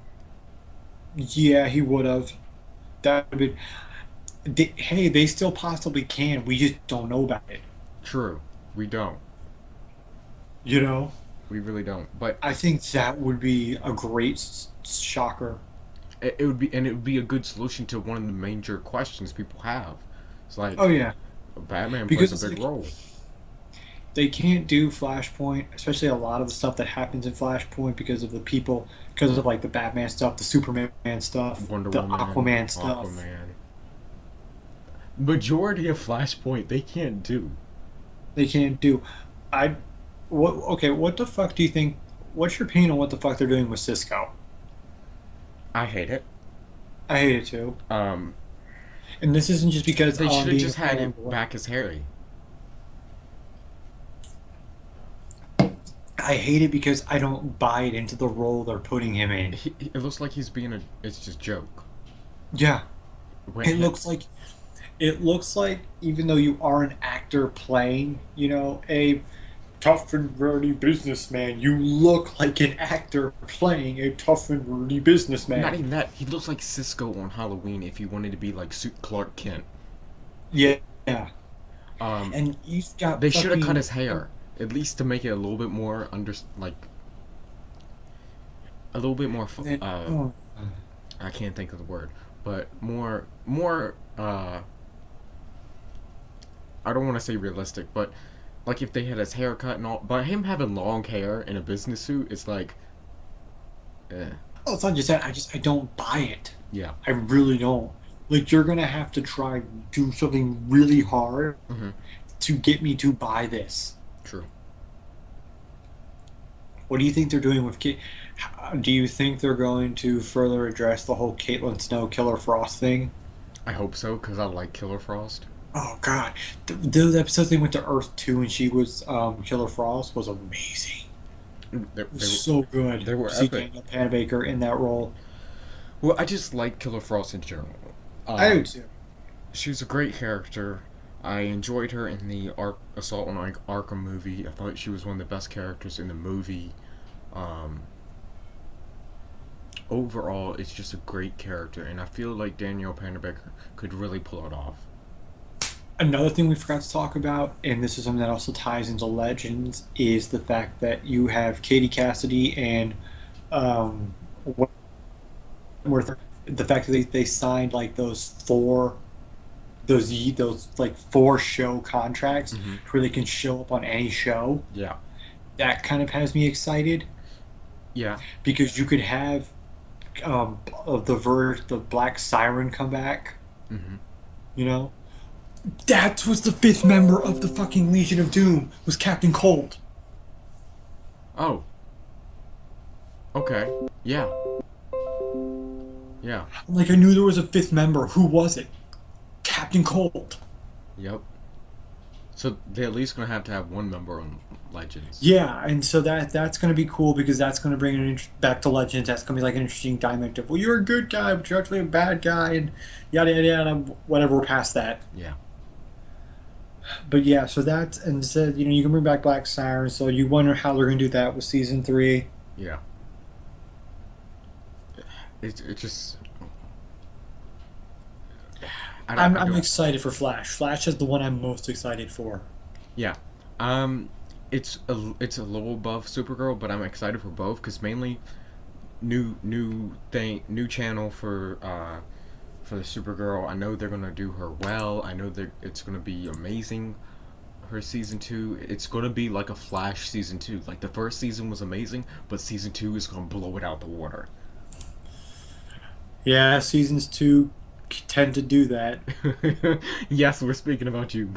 yeah, he would have. That would be. Hey, they still possibly can. We just don't know about it. True, we don't. You know, We really don't. But I think that would be a great shocker. it would be, and it would be a good solution to one of the major questions people have. It's Oh like yeah, Batman plays because a it's big like role. they can't do Flashpoint, especially a lot of the stuff that happens in Flashpoint because of the people, because of like the Batman stuff, the Superman stuff, Wonder the Woman, Aquaman stuff. Aquaman. Majority of Flashpoint they can't do. They can't do. I what? Okay, what the fuck do you think? What's your opinion on what the fuck they're doing with Cisco? I hate it. I hate it too. Um, And this isn't just because they should I'm have being a just had it fanboy. back as Harry. I hate it because I don't buy it into the role they're putting him in. It looks like he's being a. It's just joke. Yeah, When it looks like even though you are an actor playing, a tough and wordy businessman, you look like an actor playing a tough and wordy not businessman. even that, he looks like Cisco on Halloween if he wanted to be like Clark Kent. Yeah, yeah. Um, And he's got they should have cut fucking his hair at least to make it a little bit more like a little bit more. oh, I can't think of the word, but more. I don't want to say realistic, but like if they had his hair cut and all, but him having long hair in a business suit, it's like, eh, oh, it's not just that. I don't buy it. yeah. I really don't. Like you're gonna have to try do something really hard Hmm. to get me to buy this. True. What do you think they're doing with Kate? Do you think they're going to further address the whole Caitlin Snow Killer Frost thing? I hope so because I like Killer Frost. Oh God, those episodes they went to Earth 2 and she was Killer Frost was amazing. They, It was they, so good they were to see epic. Daniel Panabaker in that role. Well, I just like Killer Frost in general. I do Um, too. she was a great character. I enjoyed her in the Assault on Arkham movie. I thought she was one of the best characters in the movie. Um, Overall, it's just a great character, and I feel like Danielle Panabaker could really pull it off. Another thing we forgot to talk about, and this is something that also ties into Legends, is the fact that you have Katie Cassidy and um, Wentworth. The fact that they signed like those like 4 show contracts Hmm. where they can show up on any show. Yeah, That kind of has me excited yeah. because you could have the Black Siren come back. Hmm. You know, that was the 5th member of the fucking Legion of Doom was Captain Cold. Oh, okay. Yeah, yeah. Like I knew there was a 5th member. Who was it? Captain Cold. Yep. So they're at least gonna have to have one member on Legends. Yeah, and so that's going to be cool because that's going to bring back to Legends. That's going to be like an interesting dynamic of, well, you're a good guy, but you're actually a bad guy, and yada yada yada. Whatever, we're past that. Yeah, But yeah, so that's and said you can bring back Black Siren. So you wonder how they're going to do that with season 3. yeah. It just I I'm don't. excited for Flash. Flash is the one I'm most excited for. Yeah. Um, it's a little above Supergirl, but I'm excited for both because mainly new channel for the Supergirl. I know they're gonna do her well. I know that it's gonna be amazing. Her season 2, it's gonna be like a Flash season 2. Like the first season was amazing, but season 2 is gonna blow it out the water. Yeah, seasons 2 tend to do that. Yes, we're speaking about you.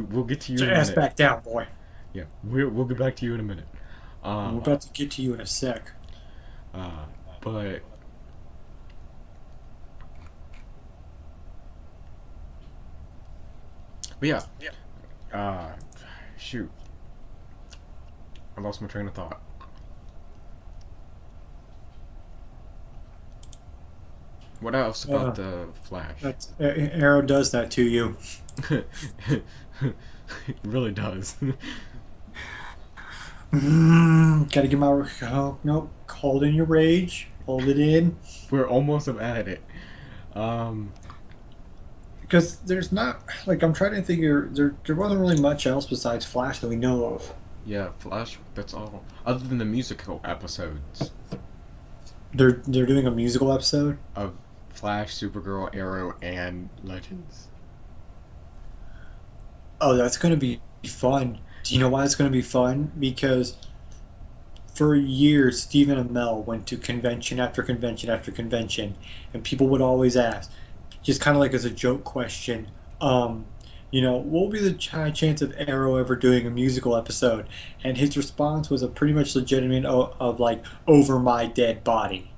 We'll get to you So in a ass minute. back down, boy. Yeah, we'll get back to you in a minute. We're Uh, about to get to you in a sec. uh, but yeah, uh, shoot, I lost my train of thought. What else about Uh, the Flash? Arrow does that to you. It really does. Gotta get my. Oh, nope. Hold in your rage. Hold it in. We're almost at it. Um, Because there's not. Like, I'm trying to figure. There wasn't really much else besides Flash that we know of. yeah, Flash. That's all. Other than the musical episodes They're doing a musical episode. of Flash, Supergirl, Arrow, and Legends. Oh, that's gonna be fun. Do you know why it's gonna be fun? Because for years, Stephen Amell went to convention after convention after convention, and people would always ask, just kind of like as a joke question, um, what would be the high chance of Arrow ever doing a musical episode? And his response was a pretty much legitimate of like over my dead body.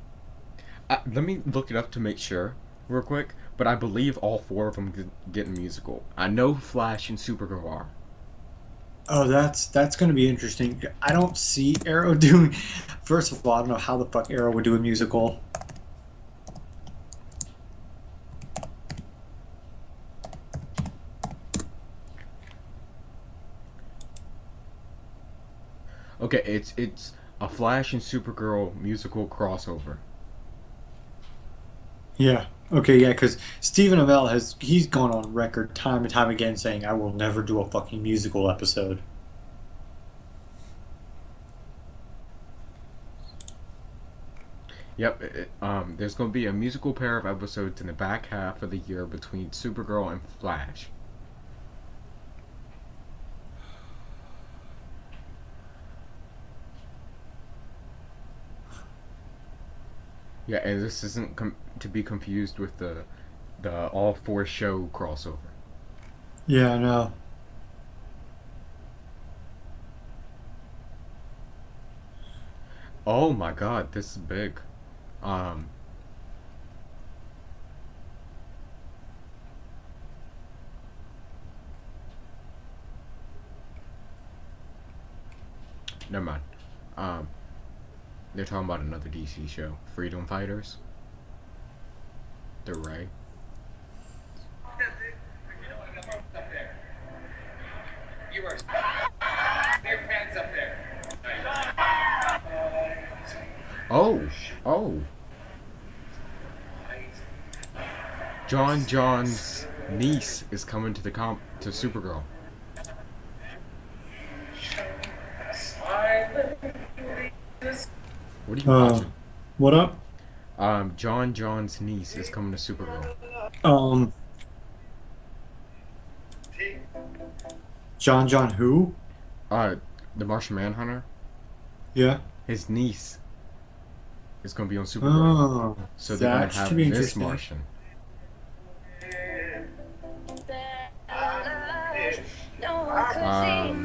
Let me look it up to make sure, real quick. But I believe all four of them get a musical. I know Flash and Supergirl are. Oh, that's going to be interesting. I don't see Arrow doing. First of all, I don't know how the fuck Arrow would do a musical. Okay, it's a Flash and Supergirl musical crossover. Yeah. Okay. Yeah. Because Stephen Amell he's gone on record time and time again saying I will never do a fucking musical episode. Yep. There's going to be a musical pair of episodes in the back half of the year between Supergirl and Flash. Yeah, and this isn't to be confused with the all four show crossover. Yeah. I know. Oh my God, this is big. Um, Never mind. Um, they're talking about another DC show, Freedom Fighters. The Ray. You are your pants up there. Oh, oh, John's niece is coming to the to Supergirl. What are you Uh, watching? what up? John's niece is coming to Supergirl. Um, John who? Uh, the Martian Manhunter. Yeah. His niece is going to be on Supergirl. Oh, So they're going that to should have be Miss interesting. Martian. Um,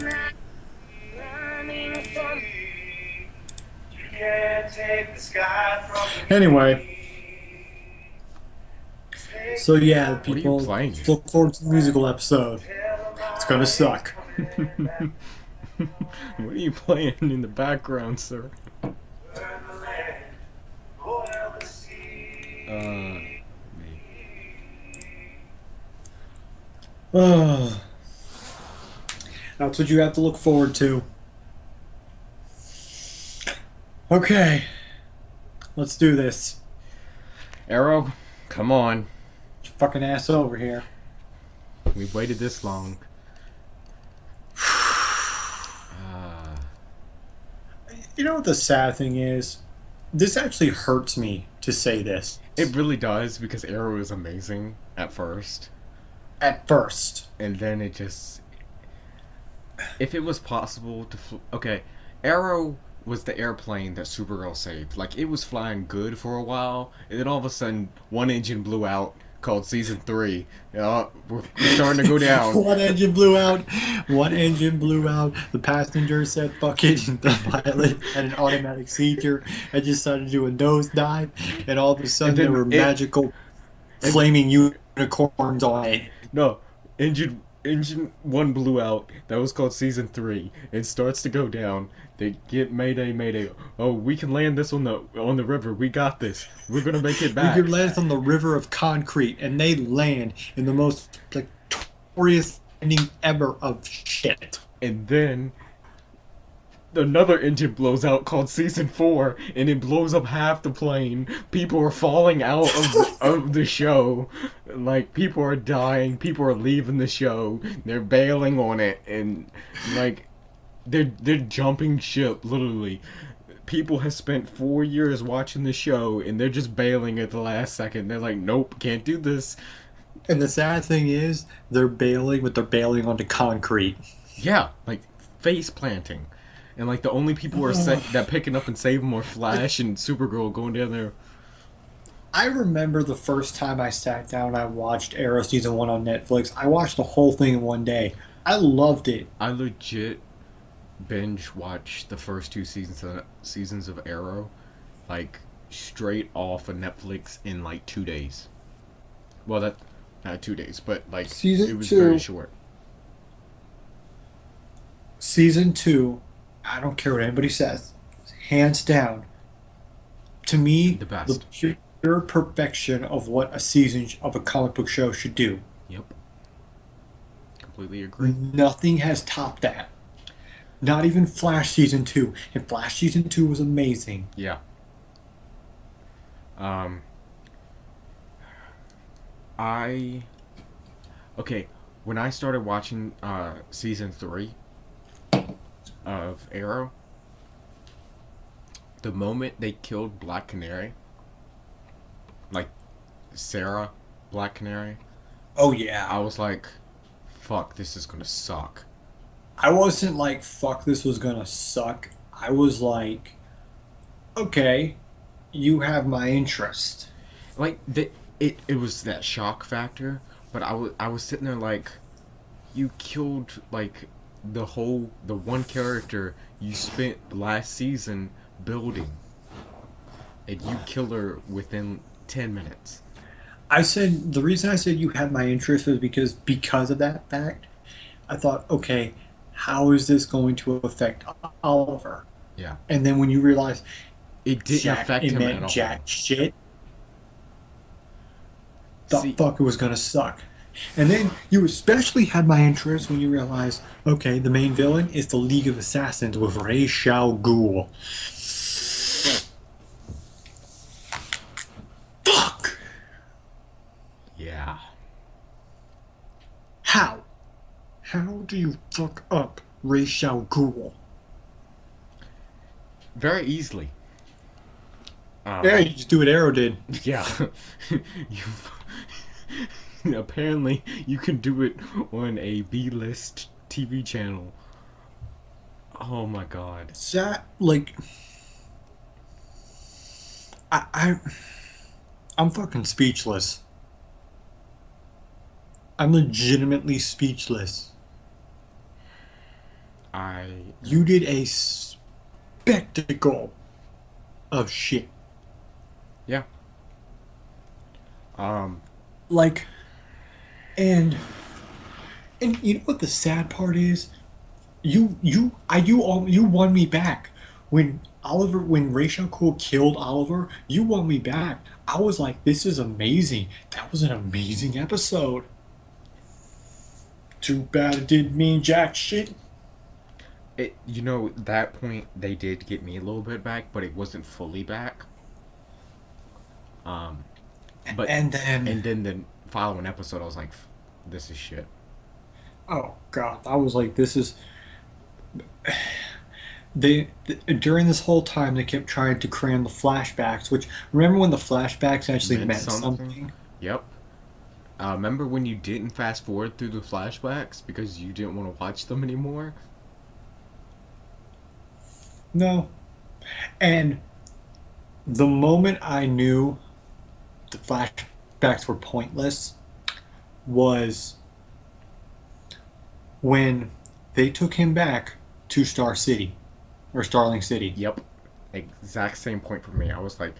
Anyway, so yeah, what are you people playing? look forward to the musical episode. It's gonna suck. What are you playing in the background, sir? Me. Oh, that's what you have to look forward to. Okay, let's do this. Arrow, come on. Get your fucking ass over here. We've waited this long. Uh, You know what the sad thing is? This actually hurts me to say this. it really does because Arrow is amazing at first, At first. and then it just. If it was possible to. Okay, Arrow was the airplane that Supergirl saved. Like, it was flying good for a while, and then all of a sudden, one engine blew out, called Season 3. We're starting to go down. One engine blew out. One engine blew out. The passenger said, fuck it. The pilot had an automatic seizure and just started to do a nosedive. And all of a And sudden, there then were magical flaming unicorns on it. No, engine one blew out. That was called Season 3. It starts to go down. They get Mayday, Mayday. Oh, we can land this on the river. We got this. We're gonna make it We back. could land on the river of concrete, and they land in the most victorious ending ever of shit. And then another engine blows out called season 4, and it blows up half the plane. People are falling out of the show. Like, people are dying, people are leaving the show, they're bailing on it, and like they're jumping ship, literally. People have spent 4 years watching the show, and they're just bailing at the last second. They're like, nope, can't do this. And the sad thing is, they're bailing, but they're bailing onto concrete. Yeah, like face planting. And like the only people who are that picking up and saving them are Flash and Supergirl going down there. I remember the first time I sat down and I watched Arrow Season 1 on Netflix. I watched the whole thing in one day. I loved it. I legit binge watched the first two seasons of Arrow, like straight off of Netflix in like 2 days. Well, that not 2 days, but like it was very short. Season 2, I don't care what anybody says, hands down, to me, The best. pure perfection of what a season of a comic book show should do. Yep. Completely agree. Nothing has topped that. Not even Flash Season 2. And Flash Season 2 was amazing. Yeah. I okay, when I started watching season 3 of Arrow, the moment they killed Black Canary, like Sarah Black Canary, Oh, yeah. I was like, fuck, this is gonna suck. I wasn't like, fuck, this was gonna suck. I was like, okay, you have my interest. Like it was that shock factor, but I was sitting there like, you killed like the one character you spent last season building, and you kill her within 10 minutes. I said, the reason I said you had my interest was because of that fact. I thought, okay, how is this going to affect Oliver? Yeah. And then when you realize It didn't affect it him meant at all. jack shit, the See- fuck it was gonna suck. And then you especially had my interest when you realized, okay, the main villain is the League of Assassins with Ra's al Ghul. Fuck! Yeah. How? How do you fuck up Ra's al Ghul? Very easily. Yeah, you just do what Arrow did. Yeah. Apparently, you can do it on a B-list TV channel. Oh my god. Is that like I I'm fucking speechless. I'm legitimately speechless. I You did a spectacle of shit. yeah. Um Like, and you know what the sad part is? You won me back when Ra's al Ghul killed Oliver. You won me back. I was like, this is amazing. That was an amazing episode. Too bad it didn't mean jack shit. that point they did get me a little bit back, but it wasn't fully back. Um but And and then, then the following episode I was like, this is shit. oh god, I was like, this is. During this whole time they kept trying to cram the flashbacks. Which, remember when the flashbacks actually Meant meant something? something? Yep. Remember when you didn't fast forward through the flashbacks because you didn't want to watch them anymore? No. And the moment I knew the flashbacks were pointless was when they took him back to Star City or Starling City. Yep. Exact same point for me. I was like,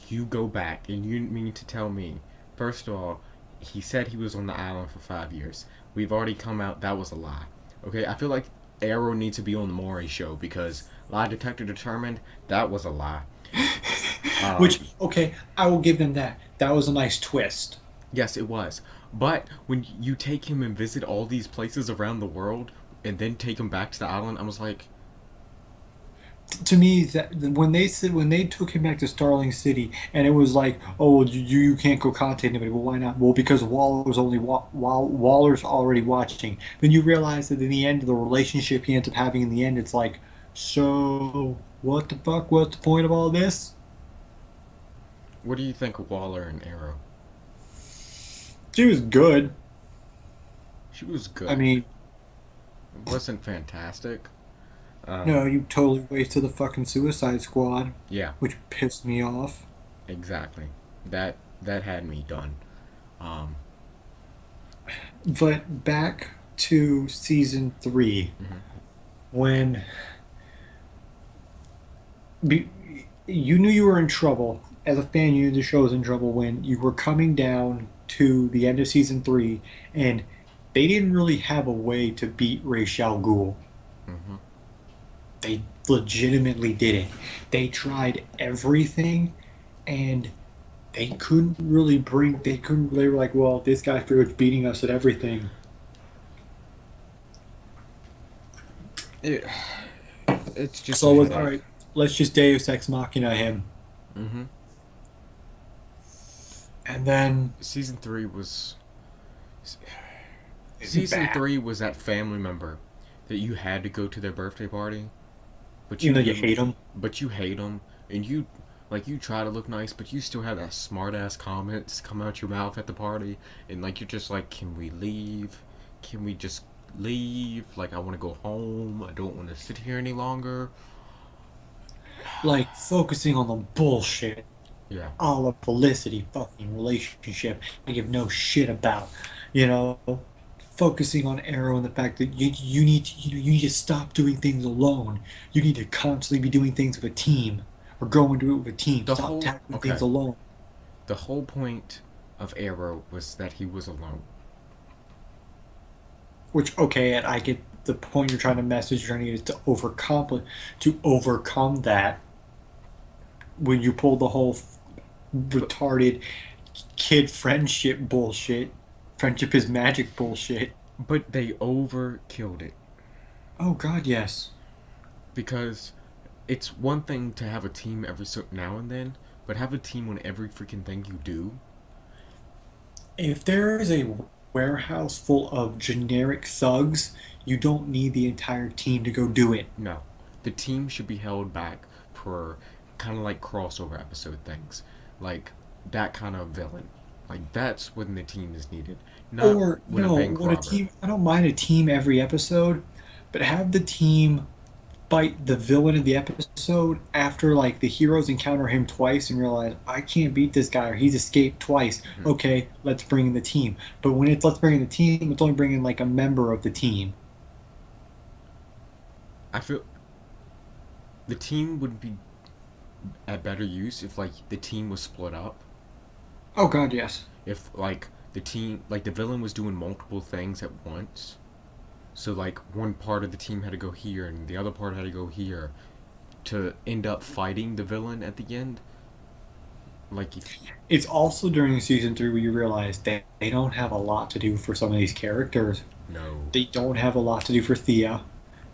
you go back and you mean to tell me, first of all, he said he was on the island for 5 years. We've already come out that was a lie. Okay, I feel like Arrow needs to be on the Maury show because lie detector determined that was a lie. Which, okay, I will give them that. That was a nice twist. Yes, it was. But when you take him and visit all these places around the world and then take him back to the island, I was like, To me, that when they took him back to Starling City, and it was like, oh, well, you can't go contact anybody. Well, why not? Well, because Waller's already watching. Then you realize that in the end, the relationship he ends up having in the end, it's like, so what the fuck? What's the point of all this? What do you think of Waller and Arrow? She was good. She was I good. mean, It wasn't fantastic. no, Um, you totally wasted the fucking Suicide Squad, yeah, which pissed me off. exactly. That had me done. Um, But back to season three, mhm. when be, you knew you were in trouble. As a fan, you knew the show was in trouble when you were coming down to the end of season three, and they didn't really have a way to beat Ra's al Ghul. Hmm. They legitimately did it. They tried everything, and they couldn't, they were like, well, this guy's pretty much beating us at everything. It, it's just a So it was, all headache. right, let's just Deus Ex Machina him. Hmm. And then Season three was season bad. three was that family member that you had to go to their birthday party, but Even you though you knew, hate him. but you hate them, and you try to look nice, but you still have that smart ass comments come out your mouth at the party, and like you're just like, can we leave? Can we just leave? Like I want to go home. I don't want to sit here any longer. Like focusing on the bullshit, Yeah. all of Felicity fucking relationship I give no shit about, you know, focusing on Arrow and the fact that you need to, you need to stop doing things alone. You need to constantly be doing things with a team or go and do it with a team. The Stop whole tackling things okay. alone. The whole point of Arrow was that he was alone. Which okay, and I get the point you're trying to message. You're trying to get is to overcome that when you pull the whole But retarded kid friendship bullshit. Friendship is magic bullshit. they overkilled it Oh God, yes. because it's one thing to have a team every so now and then, but have a team on every freaking thing you do. If there is a warehouse full of generic thugs, you don't need the entire team to go do it. No, the team should be held back for kind of like crossover episode things, like that kind of villain. Like that's when the team is needed, not Or when a no, bank what a robber. team. I don't mind a team every episode, but have the team fight the villain of the episode after like the heroes encounter him twice and realize I can't beat this guy or he's escaped twice. Mhm. Okay, let's bring in the team. But when it's let's bring in the team, it's only bringing like a member of the team. I feel the team would be at better use if like the team was split up. Oh God, yes. If like the team, like the villain was doing multiple things at once. So like one part of the team had to go here and the other part had to go here to end up fighting the villain at the end. Like if It's also during season three where you realize they don't have a lot to do for some of these characters. no. They don't have a lot to do for Thea.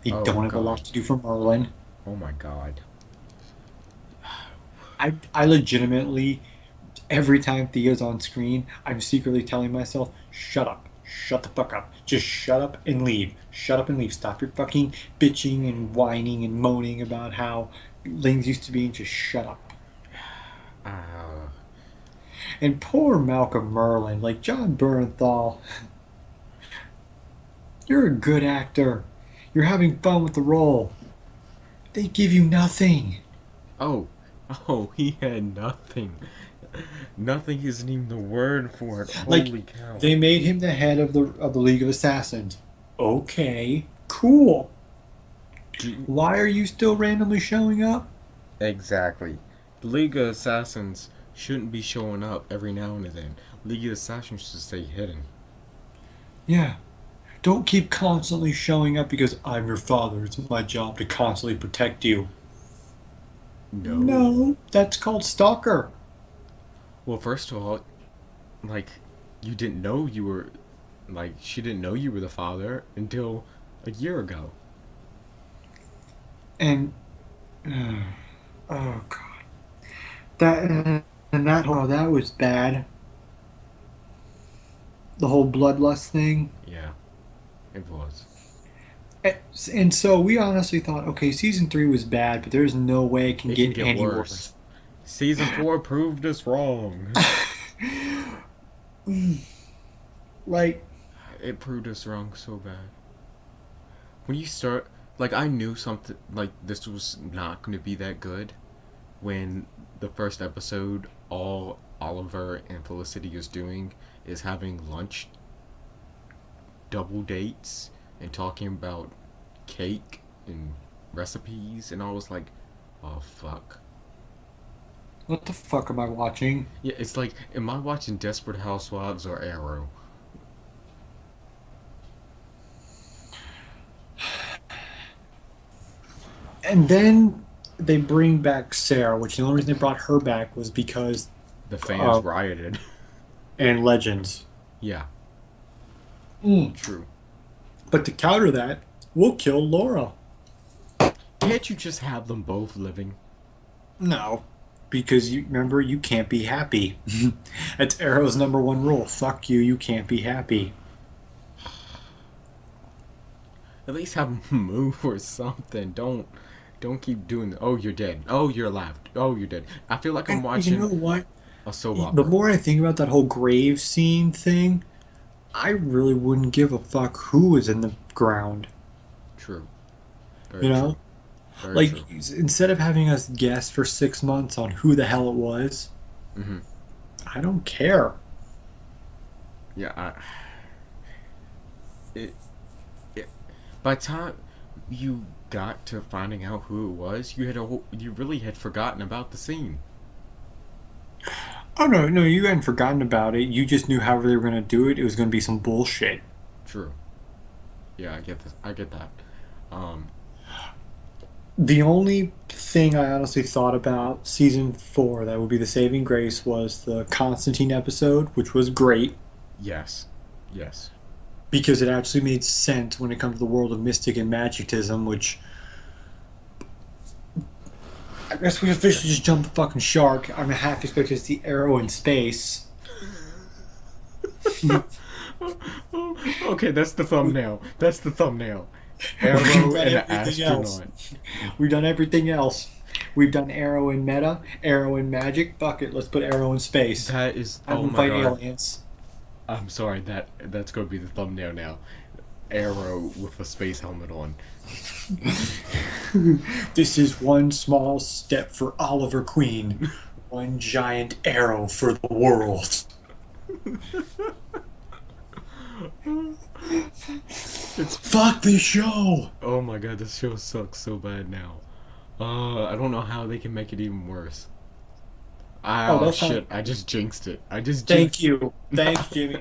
They Oh don't have a god. lot to do for Merlin. Oh my god. I legitimately every time Thea's on screen, I'm secretly telling myself, shut up. Shut the fuck up. Just shut up and leave. Shut up and leave. Stop your fucking bitching and whining and moaning about how things used to be and just shut up. Uh, And poor Malcolm Merlin, like John Bernthal, you're a good actor. You're having fun with the role. They give you nothing. oh. Oh, he had nothing. Nothing isn't even the word for it. Like Holy cow. they made him the head of the League of Assassins. Okay, cool. Do, Why are you still randomly showing up? exactly. The League of Assassins shouldn't be showing up every now and then. League of Assassins should stay hidden. Yeah. Don't keep constantly showing up because I'm your father. It's my job to constantly protect you. No. No, that's called stalker. Well, first of all, like, you didn't know you were, like, she didn't know you were the father until a year ago. And Oh god, that and that oh that was bad. The whole bloodlust thing. Yeah, it was. And so we honestly thought, okay, season three was bad, but there's no way it can It can get get any worse. worse. Season 4 proved us wrong. Like, It proved us wrong so bad. When you start, like, I knew something, like, this was not going to be that good when the first episode, all Oliver and Felicity is doing is having lunch, double dates, and talking about cake and recipes, and I was like, oh fuck. what the fuck am I watching? Yeah, it's like, am I watching Desperate Housewives or Arrow? And then they bring back Sarah, which the only reason they brought her back was because The fans uh, rioted. and Legends. Yeah, Mm. true. But to counter that, we'll kill Laura. Can't you just have them both living? No, because you remember you can't be happy. That's Arrow's number one rule. Fuck you. You can't be happy. At least have them move or something. Don't keep doing. Oh, you're dead. Oh, you're alive. Oh, you're dead. I feel like I'm And you know watching what? a soap The opera. more I think about that whole grave scene thing, I really wouldn't give a fuck who was in the ground. True. Very You true. know? Very Like, true. instead of having us guess for 6 months on who the hell it was, Hmm. I don't care. Yeah. It, it. By the time you got to finding out who it was, you really had forgotten about the scene. Oh, no, no, you hadn't forgotten about it. You just knew however they were going to do it, it was going to be some bullshit. True. Yeah, I get this. I get that. Um. The only thing I honestly thought about season four that would be the saving grace was the Constantine episode, which was great Yes. Yes. because it actually made sense when it comes to the world of mystic and magicism, which I guess we officially just jumped the fucking shark. I'm half expected to see Arrow in space. Okay, that's the thumbnail. That's the thumbnail. We've Arrow done and an everything else. astronaut. We've done everything else. We've done Arrow in meta, Arrow in magic. Fuck it, let's put Arrow in space. That is. Have Oh them my fight god. aliens. I'm sorry. That's gonna be the thumbnail now. Arrow with a space helmet on. This is one small step for Oliver Queen, one giant arrow for the world. It's. Fuck this show! Oh my god, this show sucks so bad now. I don't know how they can make it even worse. Oh, Oh they'll find. shit! I just jinxed it. I just Thank jinxed. you. Thanks, Jimmy.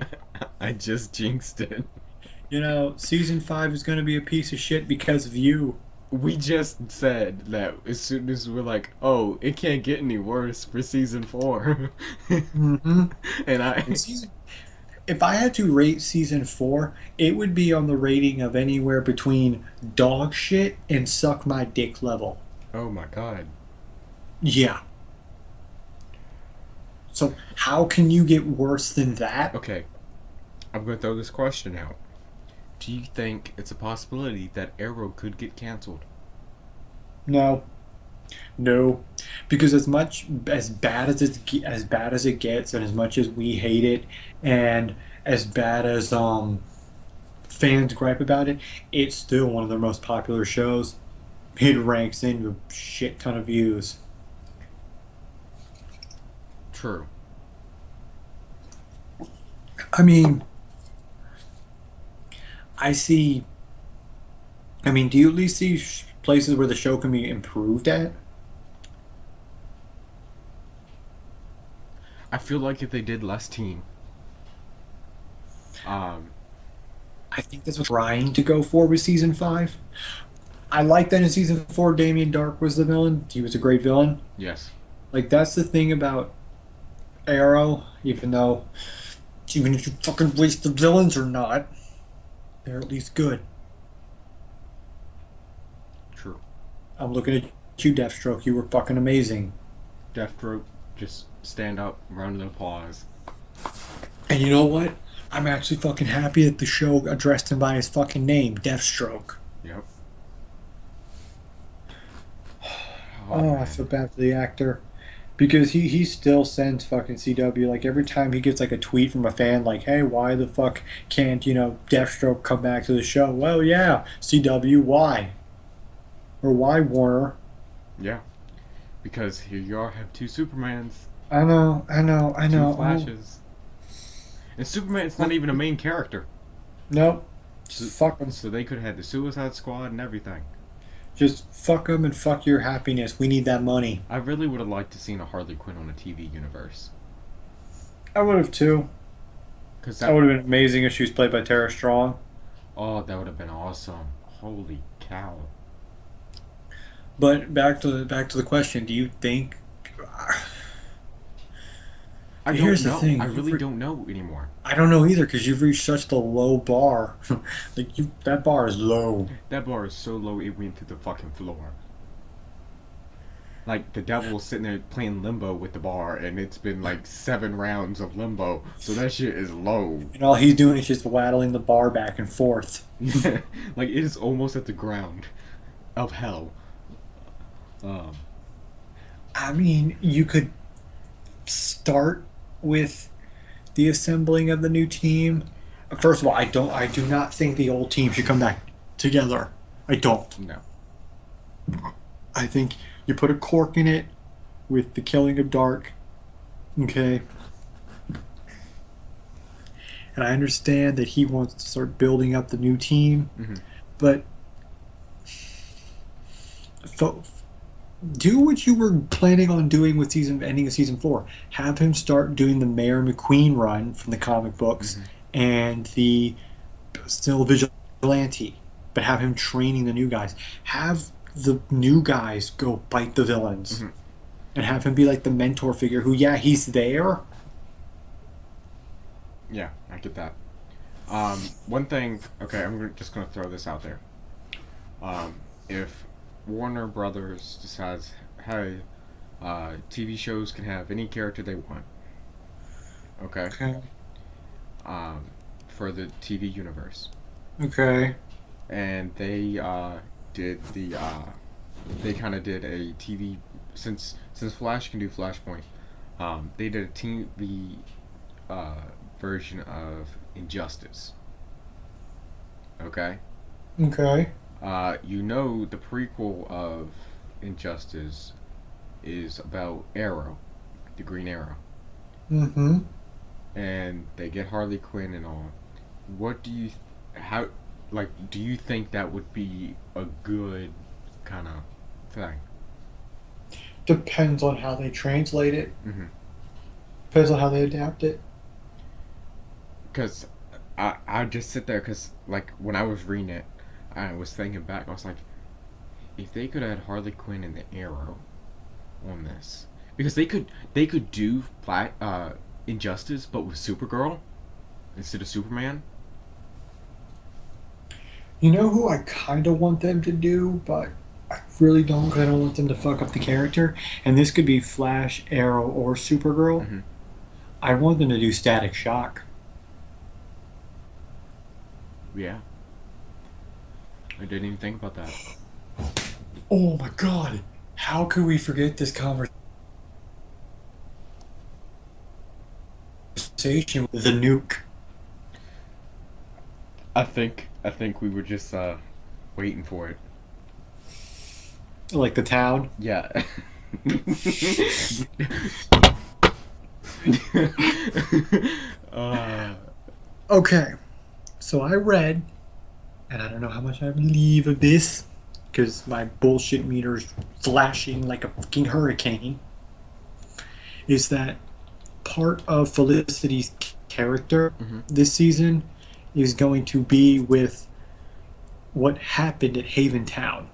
I just jinxed it. You know, season five is going to be a piece of shit because of you. We just said that as soon as we're like, oh, it can't get any worse for season 4. Mm-hmm. And I, And season, if I had to rate season four, it would be on the rating of anywhere between dog shit and suck my dick level. oh my god. Yeah. So how can you get worse than that? Okay, I'm gonna throw this question out. Do you think it's a possibility that Arrow could get canceled? No. No, because as much as bad as as bad as it gets, and as much as we hate it, and as bad as fans gripe about it, it's still one of their most popular shows. It ranks in with a shit ton of views. True. I mean, I see. I mean, do you at least see places where the show can be improved at? I feel like if they did less team, um, I think that's what trying to go for with season five. I like that in season four, Damien Dark was the villain. He was a great villain. yes, Like that's the thing about Arrow. Even if you fucking waste the villains or not, they're at least good. true. I'm looking at you, Deathstroke. You were fucking amazing. Deathstroke, just stand up, round of applause. And you know what? I'm actually fucking happy that the show addressed him by his fucking name, Deathstroke. Yep. Oh, I man. feel bad for the actor. Because he still sends fucking CW, like every time he gets like a tweet from a fan like, hey, why the fuck can't, Deathstroke come back to the show? Well, yeah, CW, why? Or why, Warner? Yeah. Because here you are, have two Supermans, I know, I know, I two know. Oh, Flashes. And Superman's not even a main character. nope. So, Just fuck him. so they could have had the Suicide Squad and everything. Just fuck him and fuck your happiness. We need that money. I really would have liked to seen a Harley Quinn on a TV universe. I would have too. Cause That that, would have been amazing if she was played by Tara Strong. oh, that would have been awesome. Holy cow. But back to the question, do you think I don't here's the know. thing. I really don't know anymore. I don't know either because you've reached such a low bar. That bar is low. That bar is so low it went to the fucking floor. Like the devil's sitting there playing limbo with the bar, and it's been like 7 rounds of limbo, so that shit is low. And all he's doing is just waddling the bar back and forth. Like it is almost at the ground of hell. Um, I mean, you could start with the assembling of the new team. First of all, I do not think the old team should come back together. I don't. no. I think you put a cork in it with the killing of Dark. Okay. And I understand that he wants to start building up the new team, Hmm. but fo- do what you were planning on doing with ending of season 4. Have him start doing the Mayor McQueen run from the comic books Hmm. and the still vigilante, but have him training the new guys. Have the new guys go bite the villains, Hmm. and have him be like the mentor figure who, yeah, he's there. Yeah, I get that. One thing. Okay, just gonna throw this out there. If Warner Brothers decides, hey, TV shows can have any character they want. Okay. Okay. For the TV universe, Okay. and they did the they kind of did a TV since Flash can do Flashpoint. They did a TV uh, version of Injustice. Okay. Okay. The prequel of Injustice is about Arrow, the Green Arrow, Mm-hmm. and they get Harley Quinn and all. What do you, how, like, do you think that would be a good kind of thing? Depends on how they translate it. Mm-hmm. Depends on how they adapt it. Because I just sit there because like when I was reading it, I was thinking back. I was like, if they could add Harley Quinn and the Arrow on this, because they could do Injustice, but with Supergirl instead of Superman. You know who I kind of want them to do, but I really don't because I don't want them to fuck up the character. And this could be Flash, Arrow, or Supergirl. Mm-hmm. I want them to do Static Shock. Yeah, I didn't even think about that. Oh my god! How could we forget this conversation with the nuke? I think we were just waiting for it. Like the town? Yeah. uh, Okay, so I read, and I don't know how much I believe of this, because my bullshit meter's flashing like a fucking hurricane, is that part of Felicity's character Mhm. this season is going to be with what happened at Haventown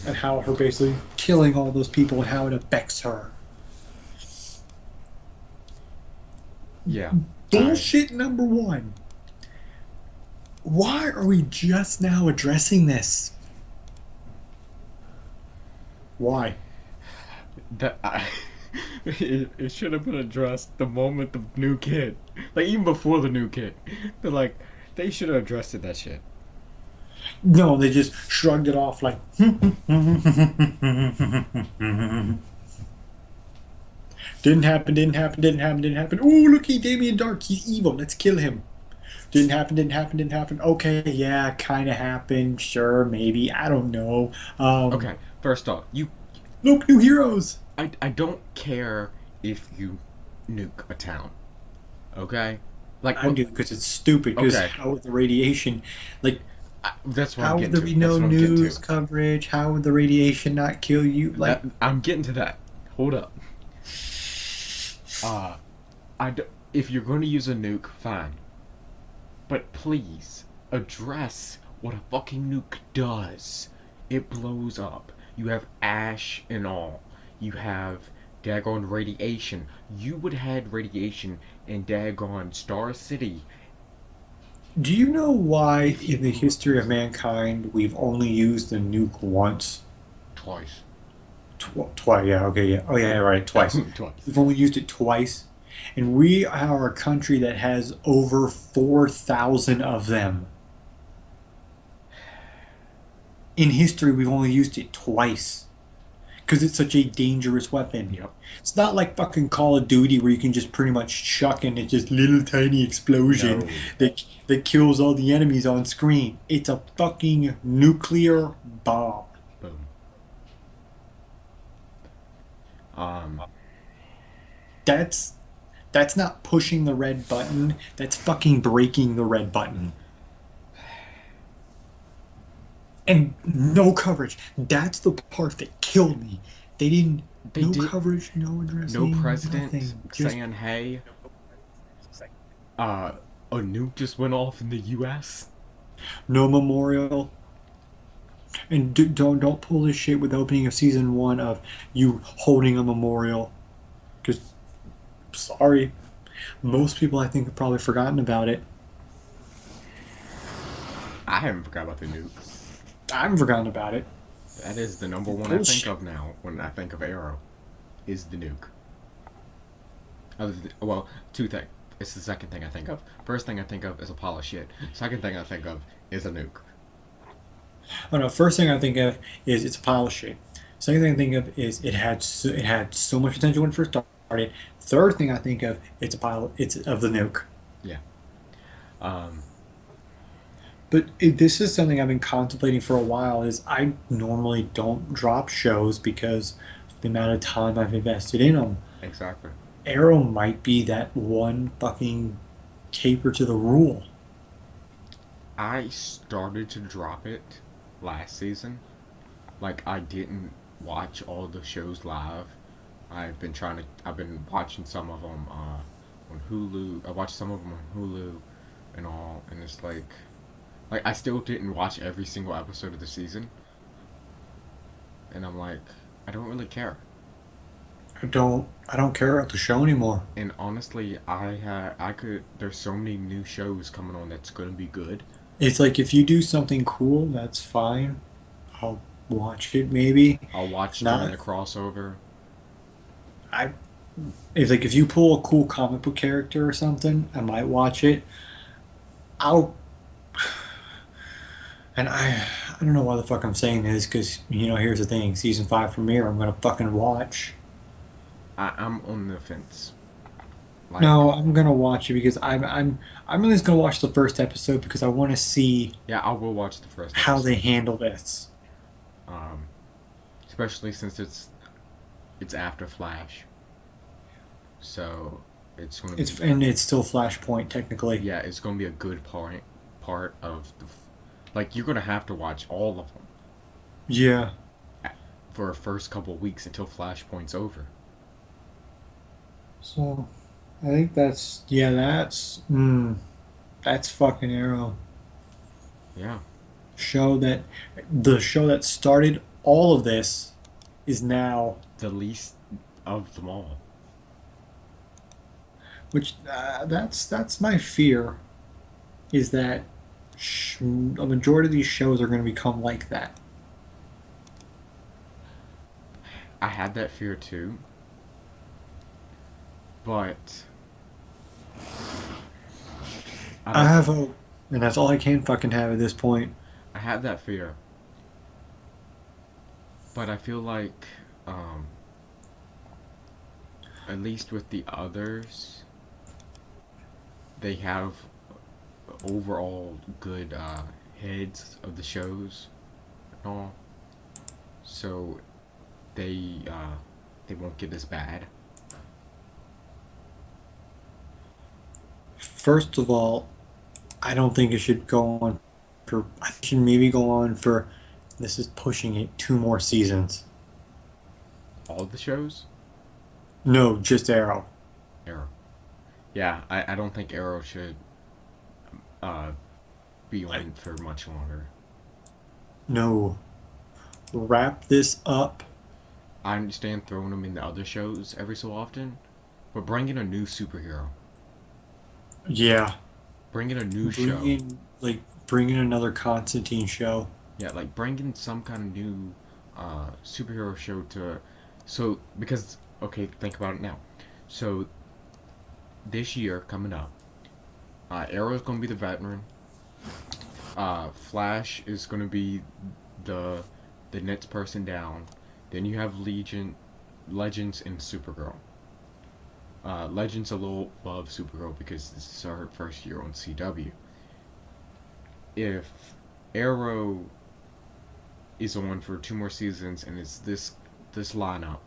and how her basically killing all those people and how it affects her. yeah. Bullshit number one. Why are we just now addressing this? Why? that it should have been addressed the moment the new kid, like even before the new kid. They're like, they should have addressed it, that shit. No, they just shrugged it off like, didn't happen, didn't happen, didn't happen, didn't happen. Ooh, look, he Damien Dark, he's evil. Let's kill him. Didn't happen, didn't happen, didn't happen. Okay, yeah, kind of happened. Sure, maybe. I don't know. Okay, first off, Look, new heroes. I don't care if you nuke a town. Okay, like I what? do because it's stupid. Because Okay, how would the radiation, like, that's what I'm how would getting there to. be That's no what I'm getting news to. coverage? How would the radiation not kill you? That Like, I'm getting to that. Hold up. Uh, if you're going to use a nuke, fine. But please, address what a fucking nuke does. It blows up. You have ash and all. You have daggone radiation. You would have had radiation in daggone Star City do you know why if in the you history of mankind we've only used the nuke once? twice. Twice, yeah, okay, yeah. Oh, yeah, right, twice. Twice. We've only used it twice. And we are a country that has over 4,000 of them. In history, we've only used it twice. Because it's such a dangerous weapon. Yep. It's not like fucking Call of Duty where you can just pretty much chuck in it's just little tiny explosion No. that kills all the enemies on screen. It's a fucking nuclear bomb. Boom. Um. That's that's not pushing the red button. That's fucking breaking the red button. And no coverage. That's the part that killed me. They didn't. They No did. coverage, no No addressing, president nothing. Just saying, "Hey, uh, a nuke just went off in the U.S." no memorial. And don't pull this shit with the opening of season one of you holding a memorial. Because sorry, most people I think have probably forgotten about it. I haven't forgot about the nuke. I haven't forgotten about it. That is the number one I think Bullshit. of now when I think of Arrow, is the nuke. Well, two things. It's the second thing I think of. First thing I think of is a pile of shit. Second thing I think of is a nuke. Oh no! First thing I think of is it's a pile of shit. Second thing I think of is it had so much potential when it first started. Third thing I think of it's of the nuke. Yeah. Um. This is something I've been contemplating for a while. Is I normally don't drop shows because of the amount of time I've invested in them. Exactly. Arrow might be that one fucking caper to the rule. I started to drop it last season. Like I didn't watch all the shows live. I've been watching some of them on Hulu. I watched some of them on Hulu and all, and it's like I still didn't watch every single episode of the season, and I'm like, I don't really care. I don't care about the show anymore. And honestly, I could. There's so many new shows coming on that's gonna be good. It's like if you do something cool, that's fine. I'll watch it maybe. I'll watch during Not the crossover. I It's like if you pull a cool comic book character or something, I might watch it. I'll and I don't know why the fuck I'm saying this because here's the thing: season five premiere, I'm gonna fucking watch. I'm on the fence. Like, No, I'm gonna watch it because I'm really just gonna watch the first episode because I want to see yeah, I will watch the first how they episode. handle this. Um, especially since it's after Flash, so it's gonna be It's still Flashpoint technically. yeah, it's gonna be a good part of like you're gonna have to watch all of them Yeah. for a first couple of weeks until Flashpoint's over. So I think that's fucking Arrow. Yeah, Show that the show that started all of this is now, the least of them all. which that's my fear, is that a majority of these shows are going to become like that. I had that fear too, but I I don't. have hope, and that's all I can fucking have at this point. I had that fear, but I feel like, um, at least with the others, they have overall good heads of the shows and all, so they won't get as bad. First of all, I don't think it should go on for. I think it should maybe go on for. This is pushing it 2 more seasons. All of the shows, No, just Arrow. Arrow. Yeah, I don't think Arrow should uh, be Like, on for much longer. no. Wrap this up. I understand throwing them in the other shows every so often, but bring in a new superhero. Yeah. Bring in a new Bring show. in bring in another Constantine show. Yeah, like bring in some kind of new superhero show to. So, because, okay, think about it now. So, this year coming up, Arrow's going to be the veteran. Flash is going to be the the next person down. Then you have Legends, and Supergirl. Legends a little above Supergirl because this is her first year on CW. If Arrow is on for 2 more seasons and it's this lineup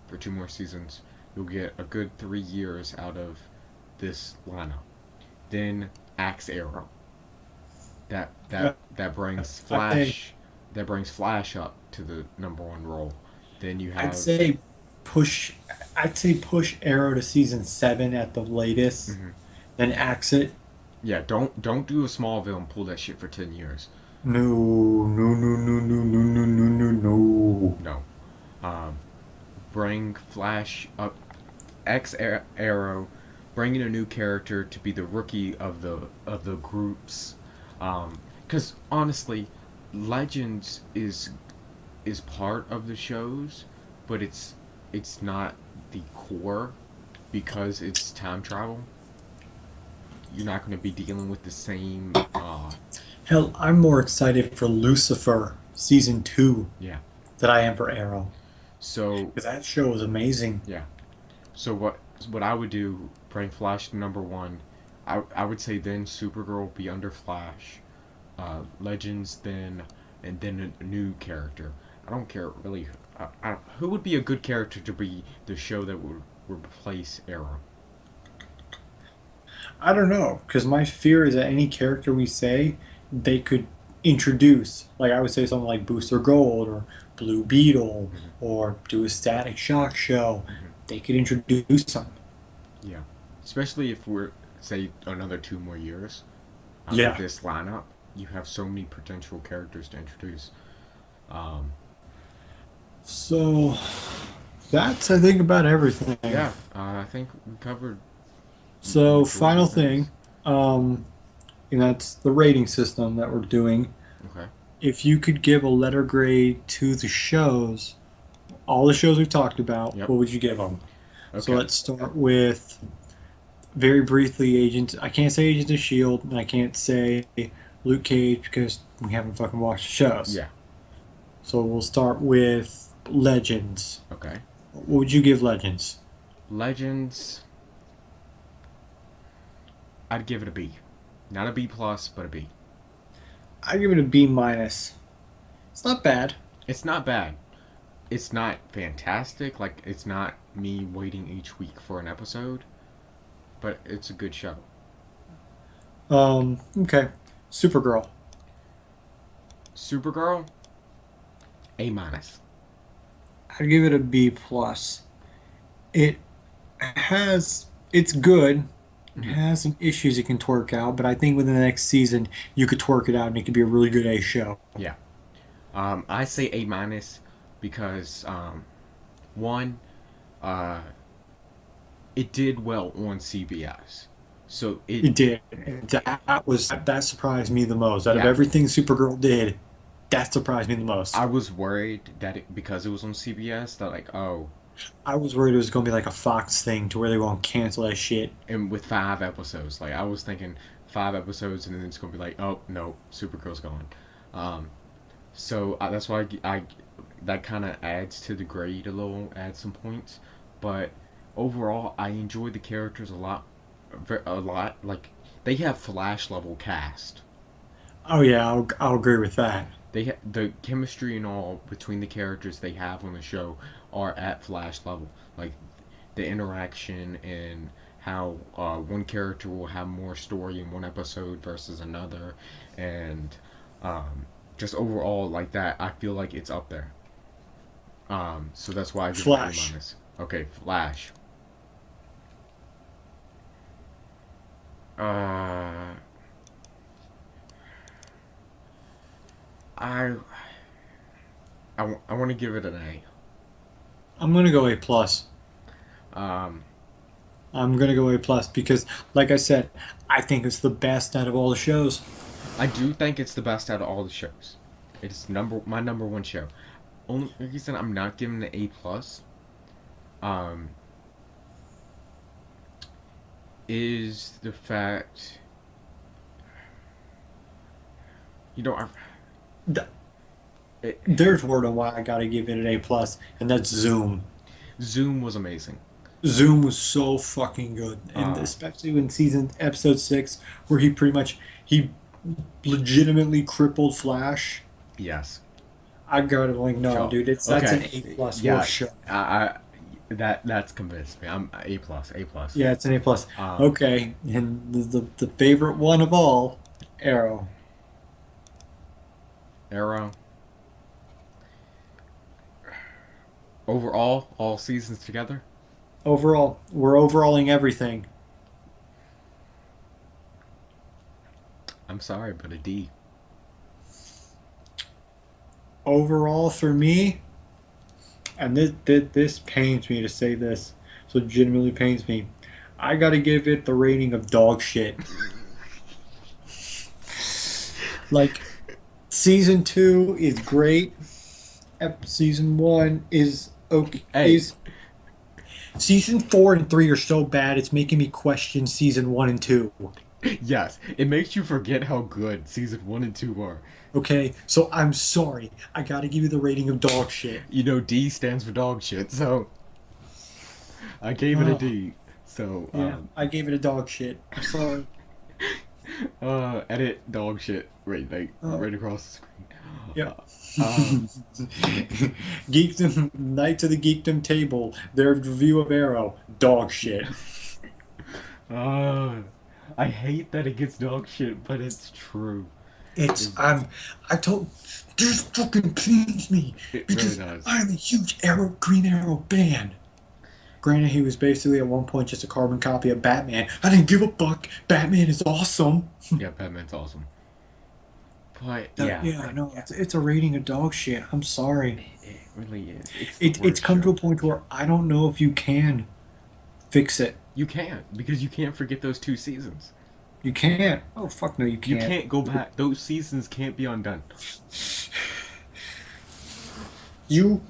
for 2 more seasons, you'll get a good 3 years out of this lineup. Then Axe Arrow. Yeah. That brings I Flash. That brings Flash up to the #1 role. Then you I'd have. say push I'd say push Arrow to season 7 at the latest, Mhm. then axe it. Yeah, don't do a Smallville and pull that shit for 10 years. No, no, no, no, no, no, no, no, no, no. No. Um, bring Flash up, Arrow, bring in a new character to be the rookie of the groups. Because honestly, Legends is part of the shows, but it's not the core because it's time travel. You're not going to be dealing with the same. Hell, I'm more excited for Lucifer season 2 Yeah. than I am for Arrow. So Because that show is amazing. yeah. So what I would do, bring Flash to #1. I would say then Supergirl be under Flash, Legends then, and then a new character. I don't care really. Who would be a good character to be the show that would replace Arrow? I don't know, because my fear is that any character we say, they could introduce. Like, I would say something like Booster Gold or Blue Beetle Mhm. or do a Static Shock show. Mhm. They could introduce them. Yeah, especially if we're say another 2 more years with Yeah. this lineup, you have so many potential characters to introduce. Um, So, that's, I think, about everything. yeah, I think we covered So, majority final of things. thing, um, and that's the rating system that we're doing. Okay. If you could give a letter grade to the shows, all the shows we've talked about, Yep. what would you give them? So Okay. let's start with very briefly Agents. I can't say Agents of Shield, and I can't say Luke Cage because we haven't fucking watched the shows. Yeah. So we'll start with Legends. Okay. What would you give Legends? Legends, I'd give it a B. Not a B plus, but a B. I give it a B minus. It's not bad. It's not bad. It's not fantastic. Like it's not me waiting each week for an episode, but it's a good show. Okay. Supergirl. Supergirl, A minus. I'd give it a B plus. It it's good. It Mhm. has some issues it can twerk out, but I think within the next season you could twerk it out and it could be a really good A show. Yeah. I say A minus because one, uh, it did well on CBS, so it It did. And that surprised me the most. Out of yeah everything Supergirl did, That surprised me the most. I was worried that because it was on CBS, that like, oh, I was worried it was gonna be like a Fox thing to where they won't cancel that shit. and with 5 episodes, like I was thinking 5 episodes, and then it's gonna be like, oh no, Supergirl's gone. Um, so that's why that kind of adds to the grade a little, adds some points. But overall, I enjoyed the characters a lot, a lot. Like they have Flash level cast. Oh yeah, I'll agree with that. The chemistry and all between the characters they have on the show are at Flash level. Like the interaction and how one character will have more story in one episode versus another, and um, just overall like that, I feel like it's up there. So that's why I give it an A Flash. minus. Okay, Flash. Uh, I I want to give it an I'm gonna go A plus. A. I'm gonna go A plus because, like I said, I think it's the best out of all the shows. I do think it's the best out of all the shows. It's my number one show. Only reason I'm not giving it an A plus, um, is the fact, you know, Th- it, There's word on why I gotta give it an A plus, and that's Zoom. Zoom was amazing. Zoom was so fucking good, and Uh, especially when season episode 6, where he legitimately crippled Flash. yes. I got it like no, Sure. dude, that's an Okay. A plus for Yeah. sure. I that's convinced me. I'm A plus. A plus. Yeah, it's an A plus. Um, Okay, and the favorite one of all, Arrow. Arrow. Overall, all seasons together. Overall, we're overalling everything. I'm sorry, but a D. Overall, for me, and this pains me to say this, so legitimately pains me. I gotta give it the rating of dog shit. Like, season 2 is great. Season 1 is okay. Hey, Season 4 and 3 are so bad it's making me question season 1 and 2. yes, it makes you forget how good season 1 and 2 are. Okay, so I'm sorry. I gotta give you the rating of dog shit. You know, D stands for dog shit, so I gave it a Oh, D. So, yeah, I gave it a dog shit. I'm sorry. edit dog shit Oh, right across the screen. yep. Uh, um, Geekdom, Knights of the Geekdom table, their review of Arrow, dog shit. uh, I hate that it gets dog shit, but it's true. It's, It, I'm, I told, this fucking pains me it really because does. I'm a huge Green Arrow fan. Granted, he was basically at one point just a carbon copy of Batman. I didn't give a fuck. Batman is awesome. Yeah, Batman's awesome. But yeah, Yeah, no, it's a rating of dog shit. I'm sorry. it really is. It's the It's worst come to a show. point where I don't know if you can fix it. You can't because you can't forget those 2 seasons. You can't. Oh fuck no, you You can't. can't go back. Those seasons can't be undone. You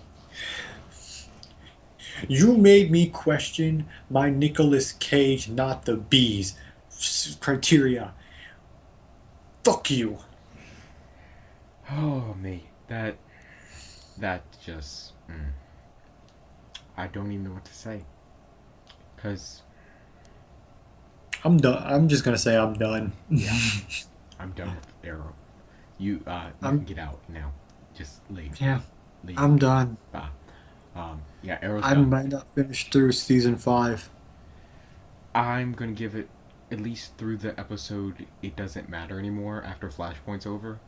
you made me question my Nicolas Cage, not the bees criteria. Fuck you. Oh me, that just I don't even know what to say. Cause I'm done. I'm just gonna say I'm done. yeah, I'm done with Arrow. You can I'm get out now. Just leave, yeah. leave. I'm done. Bye. Yeah, Arrow's I done. might not finish through season 5. I'm gonna give it at least through the episode. It doesn't matter anymore after Flashpoint's over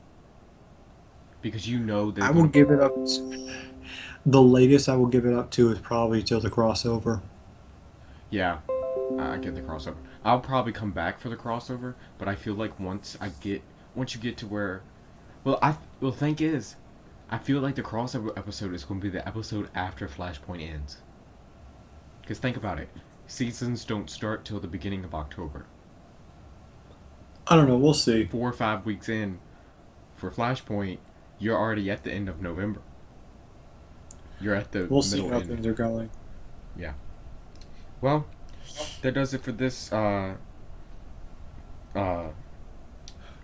because you know they're I will gonna. give it up. The latest I will give it up to is probably till the crossover. Yeah, I get the crossover. I'll probably come back for the crossover, but I feel like once you get to where, the thing is, I feel like the crossover episode is going to be the episode after Flashpoint ends. Because think about it, seasons don't start till the beginning of October. I don't know. We'll see. 4 or 5 weeks in for Flashpoint, you're already at the end of November. You're at the We'll see middle how end. things are going. Well, that does it for this uh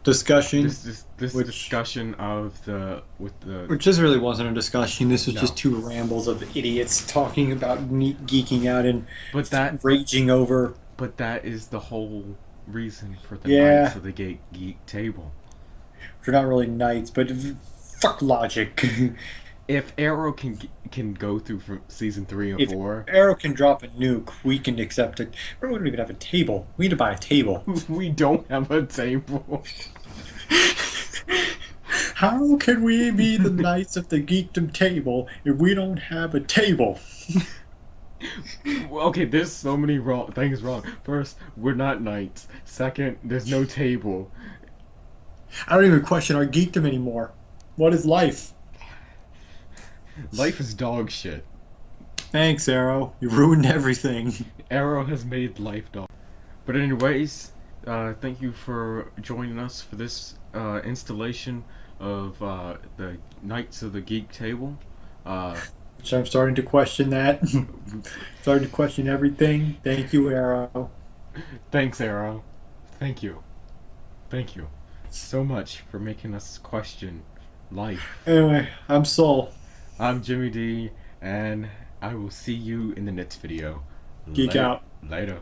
Discussion, this which discussion of the with the which just really wasn't a discussion. This was No. just two rambles of idiots talking about geeking out and but that raging over. but that is the whole reason for the Yeah. Knights of the Geek table. They're not really knights, but fuck logic. If Arrow can go through from season 3 and If 4, Arrow can drop a nuke, we can accept it. We don't even have a table. We need to buy a table. we don't have a table. How can we be the knights of the geekdom table if we don't have a table? Well, okay, there's so many things wrong. First, we're not knights. Second, there's no table. I don't even question our geekdom anymore. What is life? Life is dog shit. Thanks, Arrow. You ruined everything. Arrow has made life dog. But anyways, thank you for joining us for this installation of the Knights of the Geek table. So I'm starting to question that. Starting to question everything. Thank you, Arrow. Thanks, Arrow. Thank you. Thank you so much for making us question life. Anyway, I'm Soul. I'm Jimmy D, and I will see you in the next video. Geek out. Later.